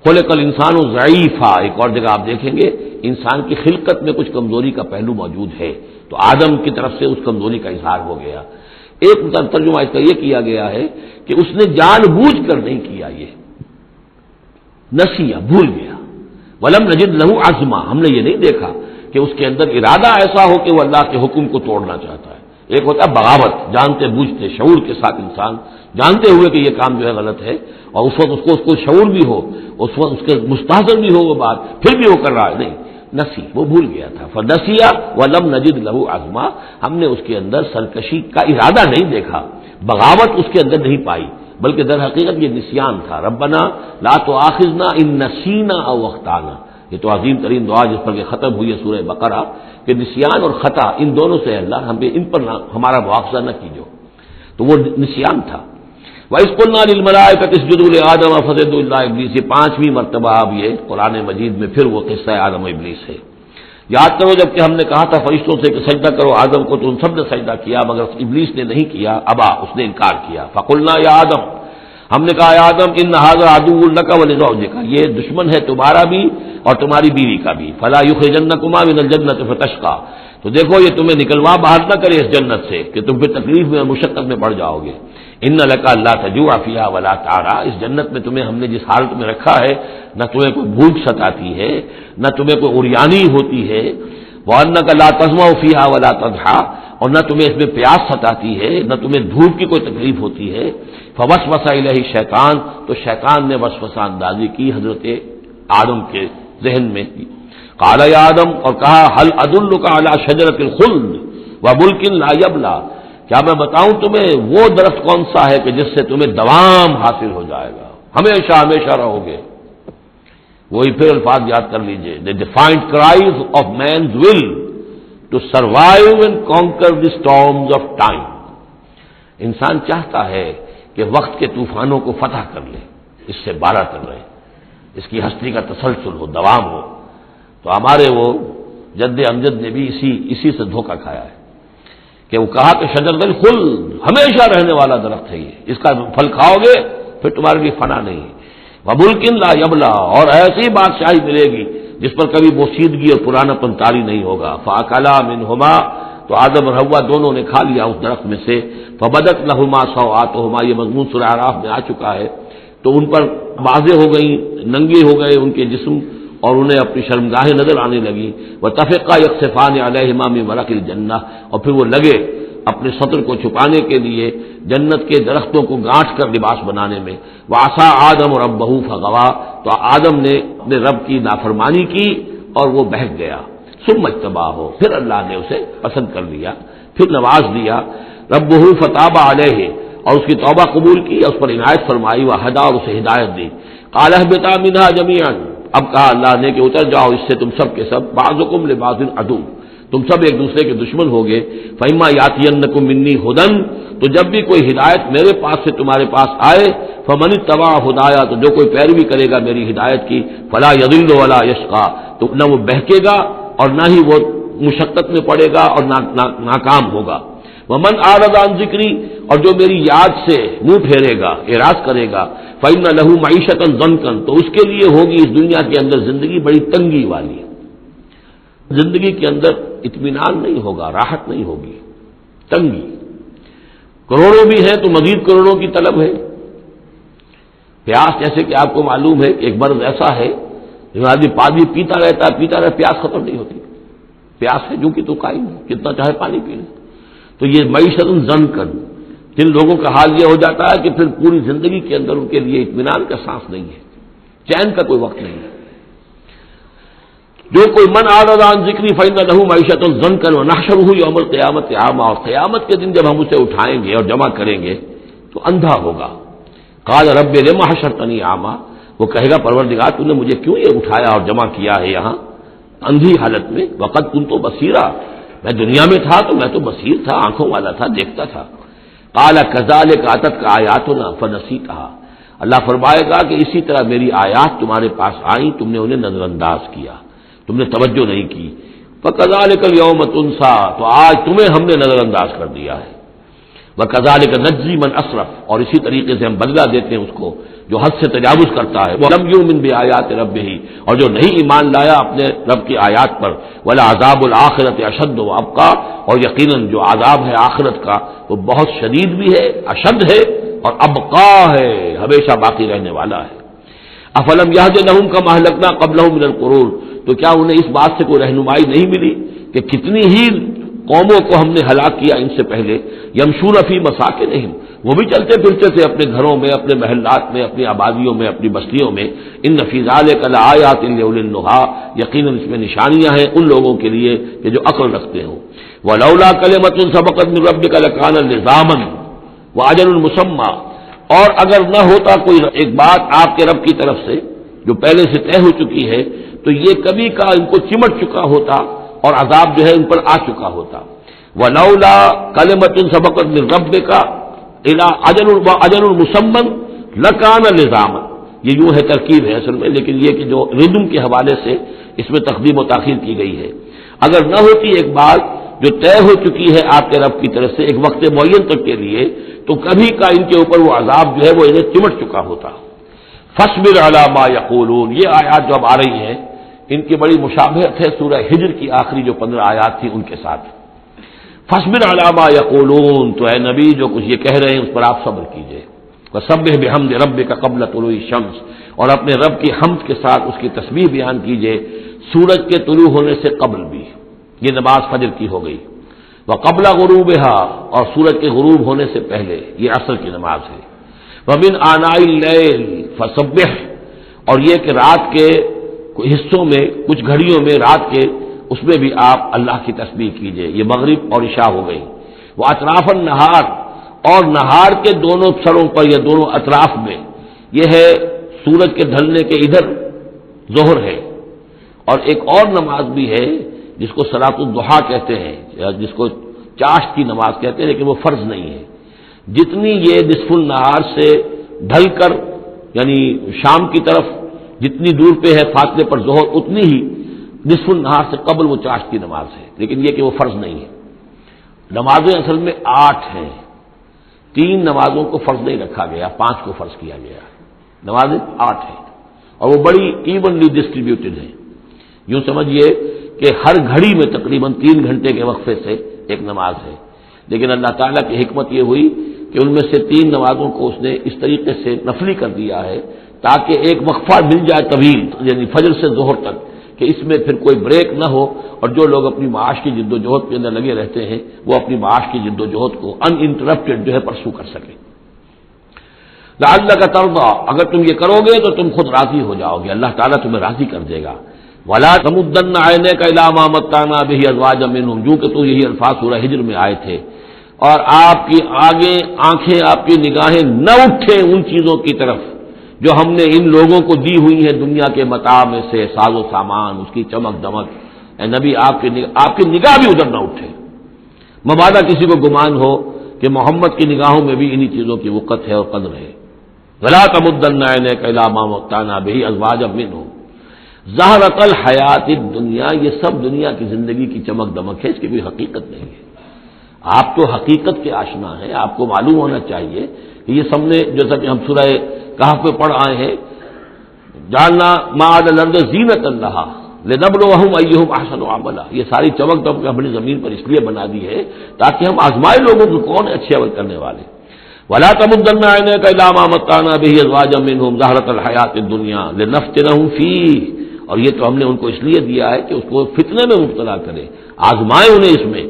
[SPEAKER 1] خلق الانسان ضعیفا، ایک اور جگہ آپ دیکھیں گے انسان کی خلقت میں کچھ کمزوری کا پہلو موجود ہے، تو آدم کی طرف سے اس کمزوری کا اظہار ہو گیا۔ ایک ترجمہ اس کا یہ کیا گیا ہے کہ اس نے جان بوجھ کر نہیں کیا، یہ نسیہ، بھول گیا۔ ولم نجد لہو عزما، ہم نے یہ نہیں دیکھا کہ اس کے اندر ارادہ ایسا ہو کہ وہ اللہ کے حکم کو توڑنا چاہتا ہے۔ ایک ہوتا ہے بغاوت، جانتے بوجھتے شعور کے ساتھ انسان جانتے ہوئے کہ یہ کام جو ہے غلط ہے، اور اس وقت اس کو شعور بھی ہو، اس وقت اس کے مستحضر بھی ہو وہ بات، پھر بھی وہ کر رہا ہے، نہیں، نسی، وہ بھول گیا تھا۔ فنسیا ولم نجد لہو عزما، ہم نے اس کے اندر سرکشی کا ارادہ نہیں دیکھا، بغاوت اس کے اندر نہیں پائی، بلکہ در حقیقت یہ نسیان تھا۔ ربنا لا تؤاخذنا ان نسینا او اخطانا، یہ تو عظیم ترین دعا جس پر کہ ختم ہوئی ہے سورہ بقرہ، کہ نسیان اور خطا ان دونوں سے اللہ ان پر ہمارا مواخذہ نہ کیجو، تو وہ نسیان تھا۔ وَإِذْ قُلْنَا لِلْمَلَائِكَةِ اسْجُدُوا لِآدَمَ فَسَجَدُوا إِلَّا إِبْلِيسَ، یہ پانچویں مرتبہ اب یہ قرآن مجید میں پھر وہ قصہ آدم و ابلیس ہے۔ یاد کرو جب کہ ہم نے کہا تھا فرشتوں سے کہ سجدہ کرو آدم کو، تو ان سب نے سجدہ کیا مگر ابلیس نے نہیں کیا، ابا، اس نے انکار کیا۔ فَقُلْنَا يَا آدَمَ، ہم نے کہا یا آدم ان ھذا عدو لک ولزوجک، یہ دشمن ہے تمہارا بھی اور تمہاری بیوی کا بھی، فلا یخرجنکما من الجنۃ فتشقى، تو دیکھو یہ تمہیں نکلوا باہر نہ کرے اس جنت سے کہ تم پھر تکلیف میں اور مشقت میں پڑ جاؤ گے۔ ان لک الا تجوع فیھا ولا تعرى، اس جنت میں تمہیں ہم نے جس حالت میں رکھا ہے نہ تمہیں کوئی بھوک ستاتی ہے نہ تمہیں کوئی عریانی ہوتی ہے، وانک لا تظمأ فیھا ولا تضحى، اور نہ تمہیں اس میں پیاس ستاتی ہے نہ تمہیں دھوپ کی کوئی تکلیف ہوتی ہے۔ فوسوس الیہ الشیطان، تو شیطان نے وسوسہ اندازی کی حضرت آدم کے ذہن میں، قال یا آدم، اور کہا هل ادلک علی شجرۃ الخلد وملک لا یبلی، کیا میں بتاؤں تمہیں وہ درخت کون سا ہے کہ جس سے تمہیں دوام حاصل ہو جائے گا، ہمیشہ ہمیشہ رہو گے۔ وہی پھر الفاظ یاد کر لیجئے، the defiant cries of man's will to survive and conquer the storms of time، انسان چاہتا ہے کہ وقت کے طوفانوں کو فتح کر لے، اس سے بارہ کر رہے، اس کی ہستی کا تسلسل ہو، دوام ہو، تو ہمارے وہ جد امجد نے بھی اسی سے دھوکہ کھایا ہے کہ وہ کہا کہ شجرۃ الخلد، ہمیشہ رہنے والا درخت ہے یہ، اس کا پھل کھاؤ گے پھر تمہارے لیے فنا نہیں ہے، وملک لا یبلی، اور ایسی بادشاہی ملے گی جس پر کبھی بوسیدگی اور پرانا پن طاری نہیں ہوگا۔ فاکلا منہما، تو آدم اور حوا دونوں نے کھا لیا اس درخت میں سے، فبدت لہما سوآتہما، یہ مضمون سورہ اعراف میں آ چکا ہے، تو ان پر واضح ہو گئی، ننگے ہو گئے ان کے جسم اور انہیں اپنی شرمگاہیں نظر آنے لگی، وطفقا یخصفان علیہما من ورق الجنہ، اور پھر وہ لگے اپنے سطر کو چھپانے کے لیے جنت کے درختوں کو گانٹھ کر لباس بنانے میں۔ وعصى آدم ربہ فغوی، تو آدم نے اپنے رب کی نافرمانی کی اور وہ بہک گیا۔ ثم اجتباہ، پھر اللہ نے اسے پسند کر لیا، پھر نواز دیا۔ ربہ فتاب علیہ، اور اس کی توبہ قبول کی، اس پر عنایت فرمائی، وہدا اور اسے ہدایت دی۔ قال اہبطا منھا جمیعا، اب کہا اللہ نے کہ اتر جاؤ اس سے تم سب کے سب، بعضکم لبعض عدو، تم سب ایک دوسرے کے دشمن ہوگے۔ فإما یاتینکم منی ھدی، تو جب بھی کوئی ہدایت میرے پاس سے تمہارے پاس آئے، فمن اتبع ہدایا، تو جو کوئی پیروی کرے گا میری ہدایت کی، فلا یضل ولا یشقی، تو نہ وہ بہکے گا اور نہ ہی وہ مشقت میں پڑے گا اور ناکام ہوگا۔ ومن اعرض عن ذکری، اور جو میری یاد سے منہ پھیرے گا، اعراض کرے گا، فإن له معیشۃ ضنکا، تو اس کے لیے ہوگی اس دنیا کے اندر زندگی بڑی تنگی والی، زندگی کے اندر اطمینان نہیں ہوگا، راحت نہیں ہوگی، تنگی۔ کروڑوں بھی ہیں تو مزید کروڑوں کی طلب ہے۔ پیاس، جیسے کہ آپ کو معلوم ہے کہ ایک مرض ایسا ہے جو آدمی پانی پیتا رہتا ہے، پیاس ختم نہیں ہوتی، پیاس ہے جو کہ تو قائم ہے، کتنا چاہے پانی پی لے۔ تو یہ معیشت ضنکن، جن لوگوں کا حال یہ ہو جاتا ہے کہ پھر پوری زندگی کے اندر ان کے لیے اطمینان کا سانس نہیں ہے، چین کا کوئی وقت نہیں ہے۔ جو کوئی من اعرض عن ذکری فإن له معیشۃ ضنکا ونحشرہ یوم القیامۃ اعمی، اور قیامت کے دن جب ہم اسے اٹھائیں گے اور جمع کریں گے تو اندھا ہوگا۔ قال رب لم حشرتنی اعمی، وہ کہے گا پروردگار تو نے مجھے کیوں یہ اٹھایا اور جمع کیا ہے یہاں اندھی حالت میں، وقد كنت بصیرا، میں دنیا میں تھا تو میں تو بصیر تھا، آنکھوں والا تھا، دیکھتا تھا۔ قال كذلك اتتك آیاتنا فنسیتها، اللہ فرمائے گا کہ اسی طرح میری آیات تمہارے پاس آئیں، تم نے انہیں نظر انداز کیا، تم نے توجہ نہیں کی۔ فكذلك اليوم تنسى، تو آج تمہیں ہم نے نظر انداز کر دیا ہے۔ وكذلك نجزي من اسرف، اور اسی طریقے سے ہم بدلہ دیتے ہیں اس کو جو حد سے تجاوز کرتا ہے۔ وَلَمْ يُؤْمِنْ بِآيَاتِ رَبِّهِ، اور جو نہیں ایمان لایا اپنے رب کی آیات پر۔ وَلَعَذَابُ الْآخِرَةِ أَشَدُّ وَأَبْقَىٰ، اور یقیناً جو عذاب ہے آخرت کا وہ بہت شدید بھی ہے، اشد ہے، اور ابقا ہے، ہمیشہ باقی رہنے والا ہے۔ أَفَلَمْ يَهْدِ لَهُمْ كَمَا أَهْلَكْنَا قَبْلَهُم مِّنَ الْقُرُونِ، تو کیا انہیں اس بات سے کوئی رہنمائی نہیں ملی کہ کتنی ہی قوموں کو ہم نے ہلاک کیا ان سے پہلے۔ یمشون فی مساکنہم، وہ بھی چلتے پھرتے تھے اپنے گھروں میں، اپنے محلات میں، اپنی آبادیوں میں، اپنی بستیوں میں۔ ان فی ذلک لآیات لأولی النہی، یقیناً اس میں نشانیاں ہیں ان لوگوں کے لیے کہ جو عقل رکھتے ہوں۔ ولولا کلمۃ سبقت من ربک لکان لزاما واجل مسمى، اور اگر نہ ہوتا کوئی ایک بات آپ کے رب کی طرف سے جو پہلے سے طے ہو چکی ہے تو یہ کبھی کا ان کو چمٹ چکا ہوتا اور عذاب جو ہے ان پر آ چکا ہوتا۔ ولولا کلمۃ سبقت من ربک الی اجل مسمى لکان لزاما، یہ یوں ہے ترکیب ہے اصل میں، لیکن یہ کہ جو ردم کے حوالے سے اس میں تقدیم و تاخیر کی گئی ہے۔ اگر نہ ہوتی ایک بات جو طے ہو چکی ہے آپ کے رب کی طرف سے ایک وقت معین تک کے لیے، تو کبھی کا ان کے اوپر وہ عذاب جو ہے وہ انہیں چمٹ چکا ہوتا۔ فاصبر علی ما یقولون، یہ آیات جو اب آ رہی ہیں ان کی بڑی مشابہت ہے سورہ ہجر کی آخری جو 15 آیات تھی ان کے ساتھ۔ فاصبر علی ما یقولون، تو اے نبی جو کچھ یہ کہہ رہے ہیں اس پر آپ صبر کیجئے۔ وسبح بحمد ربک قبل طلوع الشمس، اور اپنے رب کی حمد کے ساتھ اس کی تسبیح بیان کیجئے سورج کے طلوع ہونے سے قبل بھی، یہ نماز فجر کی ہو گئی۔ وقبل غروبها، اور سورج کے غروب ہونے سے پہلے، یہ عصر کی نماز ہے۔ ومن آناء اللیل فسبح، اور یہ کہ رات کے حصوں میں، کچھ گھڑیوں میں رات کے، اس میں بھی آپ اللہ کی تسبیح کیجئے، یہ مغرب اور عشاء ہو گئی۔ وہ اطراف النہار، اور نہار کے دونوں سروں پر یا دونوں اطراف میں، یہ ہے سورج کے ڈھلنے کے ادھر ظہر ہے، اور ایک اور نماز بھی ہے جس کو صلاۃ الضحیٰ کہتے ہیں، یا جس کو چاشت کی نماز کہتے ہیں، لیکن وہ فرض نہیں ہے۔ جتنی یہ نصف النہار سے ڈھل کر یعنی شام کی طرف جتنی دور پہ ہے فاصلے پر ظہر، اتنی ہی نصف النہار سے قبل وہ چاشت کی نماز ہے، لیکن یہ کہ وہ فرض نہیں ہے۔ نمازیں اصل میں 8 ہیں، 3 نمازوں کو فرض نہیں رکھا گیا، 5 کو فرض کیا گیا، نمازیں 8 ہیں، اور وہ بڑی ایونلی ڈسٹریبیوٹڈ ہیں۔ یوں سمجھیے کہ ہر گھڑی میں تقریباً 3 گھنٹے کے وقفے سے ایک نماز ہے، لیکن اللہ تعالیٰ کی حکمت یہ ہوئی کہ ان میں سے 3 نمازوں کو اس نے اس طریقے سے نفلی کر دیا ہے تاکہ ایک وقفہ مل جائے طویل، یعنی فجر سے ظہر تک، کہ اس میں پھر کوئی بریک نہ ہو، اور جو لوگ اپنی معاش کی جد و جہد کے اندر لگے رہتے ہیں وہ اپنی معاش کی جد و جہد کو ان انٹرپٹڈ جو ہے پرسو کر سکیں۔ لعلک ترضی، اگر تم یہ کرو گے تو تم خود راضی ہو جاؤ گے، اللہ تعالیٰ تمہیں راضی کر دے گا۔ ولا تمدن عینیک الی ما متعنا به ازواجا منهم، جو کہ تو یہی الفاظ سورہ ہجر میں آئے تھے، اور آپ کی آنکھیں آپ کی نگاہیں نہ اٹھیں ان چیزوں کی طرف جو ہم نے ان لوگوں کو دی ہوئی ہیں دنیا کے متاع میں سے، ساز و سامان، اس کی چمک دمک۔ اے نبی آپ کی نگاہ بھی ادھر نہ اٹھے، مبادا کسی کو گمان ہو کہ محمد کی نگاہوں میں بھی انہی چیزوں کی وقت ہے اور قدر ہے۔ وَلَا تَمُدَّنَّ عَيْنَيْكَ إِلَىٰ مَا مَتَّعْنَا بِهِ أَزْوَاجًا مِّنْهُمْ زَهْرَةَ الْحَيَاةِ الدُّنْيَا، یہ سب دنیا کی زندگی کی چمک دمک ہے، اس کی کوئی حقیقت نہیں ہے۔ آپ تو حقیقت کے آشنا ہیں، آپ کو معلوم ہونا چاہیے کہ یہ سب نے، جیسا کہ ہم سورہ کہف پہ پڑھ آئے ہیں، جعلنا ما علی الارض زینۃ لہا لنبلوہم ایہم احسن عملا، یہ ساری چمک دمک ہم نے زمین پر اس لیے بنا دی ہے تاکہ ہم آزمائے لوگوں کو کون ہے اچھے عمل کرنے والے۔ ولا تمدن عینیک الی ما متعنا بہ ازواجا منہم زہرۃ الحیاۃ الدنیا لنفتنہم فیہ، اور یہ تو ہم نے ان کو اس لیے دیا ہے کہ اس کو فتنے میں مبتلا کرے، آزمائے انہیں اس میں۔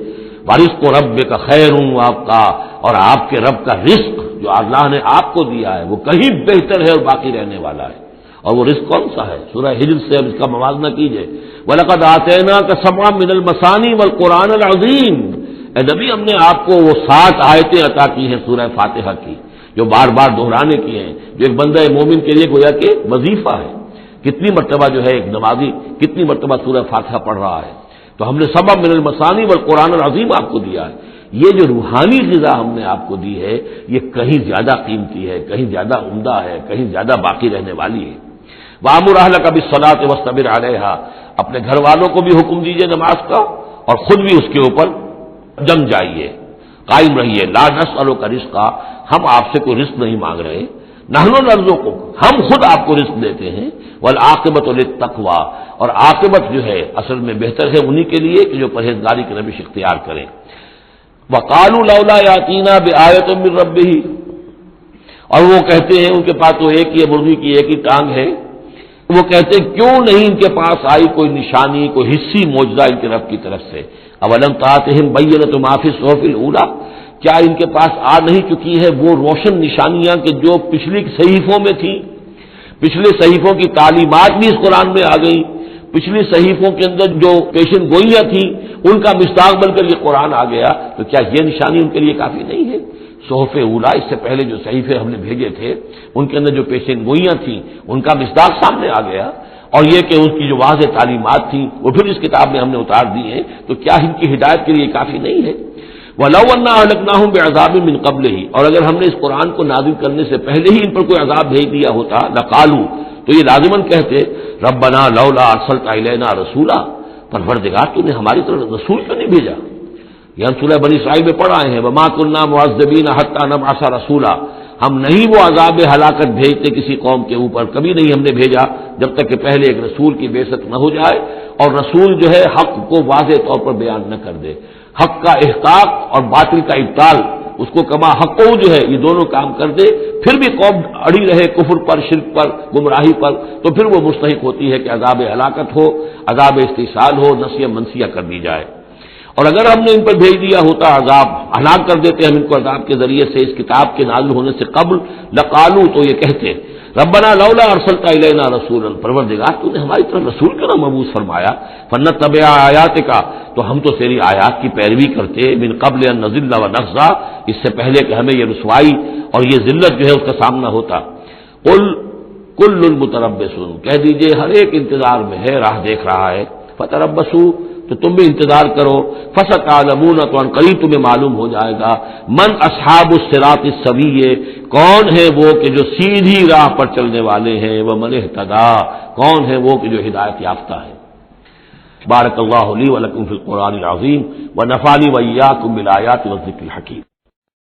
[SPEAKER 1] ورزق ربک خیر وابقی، اور آپ کے رب کا رزق جو اللہ نے آپ کو دیا ہے وہ کہیں بہتر ہے اور باقی رہنے والا ہے۔ اور وہ رزق کون سا ہے؟ سورہ ہجر سے اب اس کا موازنہ کیجئے۔ وَلَقَدْ آتَيْنَاكَ سَبْعًا مِّنَ الْمَثَانِي وَالْقُرْآنِ الْعَظِيمِ، اے نبی ہم نے آپ کو وہ 7 آیتیں عطا کی ہیں سورہ فاتحہ کی، جو بار بار دہرانے کی ہیں، جو ایک بندہ مومن کے لیے گویا کہ وظیفہ ہے۔ کتنی مرتبہ جو ہے ایک نمازی کتنی مرتبہ سورہ فاتحہ پڑھ رہا ہے؟ تو ہم نے سبع من المثانی والقرآن العظیم آپ کو دیا ہے۔ یہ جو روحانی غذا ہم نے آپ کو دی ہے یہ کہیں زیادہ قیمتی ہے، کہیں زیادہ عمدہ ہے، کہیں زیادہ باقی رہنے والی ہے۔ وَأَمُرْ أَهْلَكَ بِالصَّلَاةِ وَاصْطَبِرْ عَلَيْهَا، اپنے گھر والوں کو بھی حکم دیجئے نماز کا اور خود بھی اس کے اوپر جم جائیے، قائم رہیے۔ لا نسألک رزقا، ہم آپ سے کوئی رزق نہیں مانگ رہے، نحن نرزقک، ہم خود آپ کو رزق دیتے ہیں۔ والعاقبۃ للتقوی، اور عاقبت جو ہے اصل میں بہتر ہے انہی کے لیے کہ جو پرہیزگاری کی روش اختیار کریں۔ وقالوا لولا یاتینا بآیۃ من ربہ، اور وہ کہتے ہیں ان کے پاس تو ایک ہی مرغی کی ایک ہی ٹانگ ہے، وہ کہتے ہیں کیوں نہیں ان کے پاس آئی کوئی نشانی، کوئی حصی معجزہ ان کے رب کی طرف سے۔ اولم تاتہم بینۃ ما فی الصحف الاولی، کیا ان کے پاس آ نہیں چکی ہے وہ روشن نشانیاں کہ جو پچھلی صحیفوں میں تھیں؟ پچھلے صحیفوں کی تعلیمات بھی اس قرآن میں آ گئی، پچھلی صحیفوں کے اندر جو پیشن گوئیاں تھیں ان کا مصداق بن کر یہ قرآن آ گیا، تو کیا یہ نشانی ان کے لیے کافی نہیں ہے؟ صحف اولی، اس سے پہلے جو صحیفے ہم نے بھیجے تھے ان کے اندر جو پیشن گوئیاں تھیں ان کا مصداق سامنے آ گیا، اور یہ کہ ان کی جو واضح تعلیمات تھیں وہ پھر اس کتاب میں ہم نے اتار دی ہیں، تو کیا ان کی ہدایت کے لیے کافی نہیں ہے؟ وَلَوْ أَنَّا أَهْلَكْنَاهُمْ بِعَذَابٍ مِّن قَبْلِهِ، اور اگر ہم نے اس قرآن کو نازل کرنے سے پہلے ہی ان پر کوئی عذاب بھیج دیا ہوتا، لَقَالُوا، تو یہ لازماً کہتے ربنا لولا ارسلت الینا رسولا، پروردگار تو نے ہماری طرف رسول کیوں نہیں بھیجا؟ یہ ہم سورہ بنی اسرائیل میں پڑھ آئے ہیں، وما كنا معذبین حتى نبعث رسولا، ہم نہیں وہ عذاب ہلاکت بھیجتے کسی قوم کے اوپر، کبھی نہیں ہم نے بھیجا جب تک کہ پہلے ایک رسول کی بعثت نہ ہو جائے، اور رسول جو ہے حق کو واضح طور پر بیان نہ کر دے، حق کا احقاق اور باطل کا ابطال، اس کو کما حق جو ہے یہ دونوں کام کر دے، پھر بھی قوم اڑی رہے کفر پر، شرک پر، گمراہی پر، تو پھر وہ مستحق ہوتی ہے کہ عذاب ہلاکت ہو، عذاب استحصال ہو، نسیہ منسیہ کر دی جائے۔ اور اگر ہم نے ان پر بھیج دیا ہوتا عذاب، ہلاک کر دیتے ہم ان کو عذاب کے ذریعے سے اس کتاب کے نازل ہونے سے قبل، لقالوا، تو یہ کہتے ربنا لولا ارسلت الینا رسولا، پروردگار تو نے ہماری طرف رسول کیوں نہ مبعوث فرمایا، فنتبع آیاتک، تو ہم تو تیری آیات کی پیروی کرتے، من قبل ان نذل ونخزى، اس سے پہلے کہ ہمیں یہ رسوائی اور یہ ذلت جو ہے اس کا سامنا ہوتا۔ قل کل متربص، کہہ دیجئے ہر ایک انتظار میں ہے، راہ دیکھ رہا ہے، فتربصوا، تو تم بھی انتظار کرو، فستعلمون، تو ان قریب تمہیں معلوم ہو جائے گا، من اصحاب الصراط السوی، کون ہے وہ کہ جو سیدھی راہ پر چلنے والے ہیں، ومن اہتدی، کون ہے وہ کہ جو ہدایت یافتہ ہے۔ بارک اللہ لی ولکم فی القرآن العظیم ونفعنی وإیاکم بالآیات والذکر الحکیم۔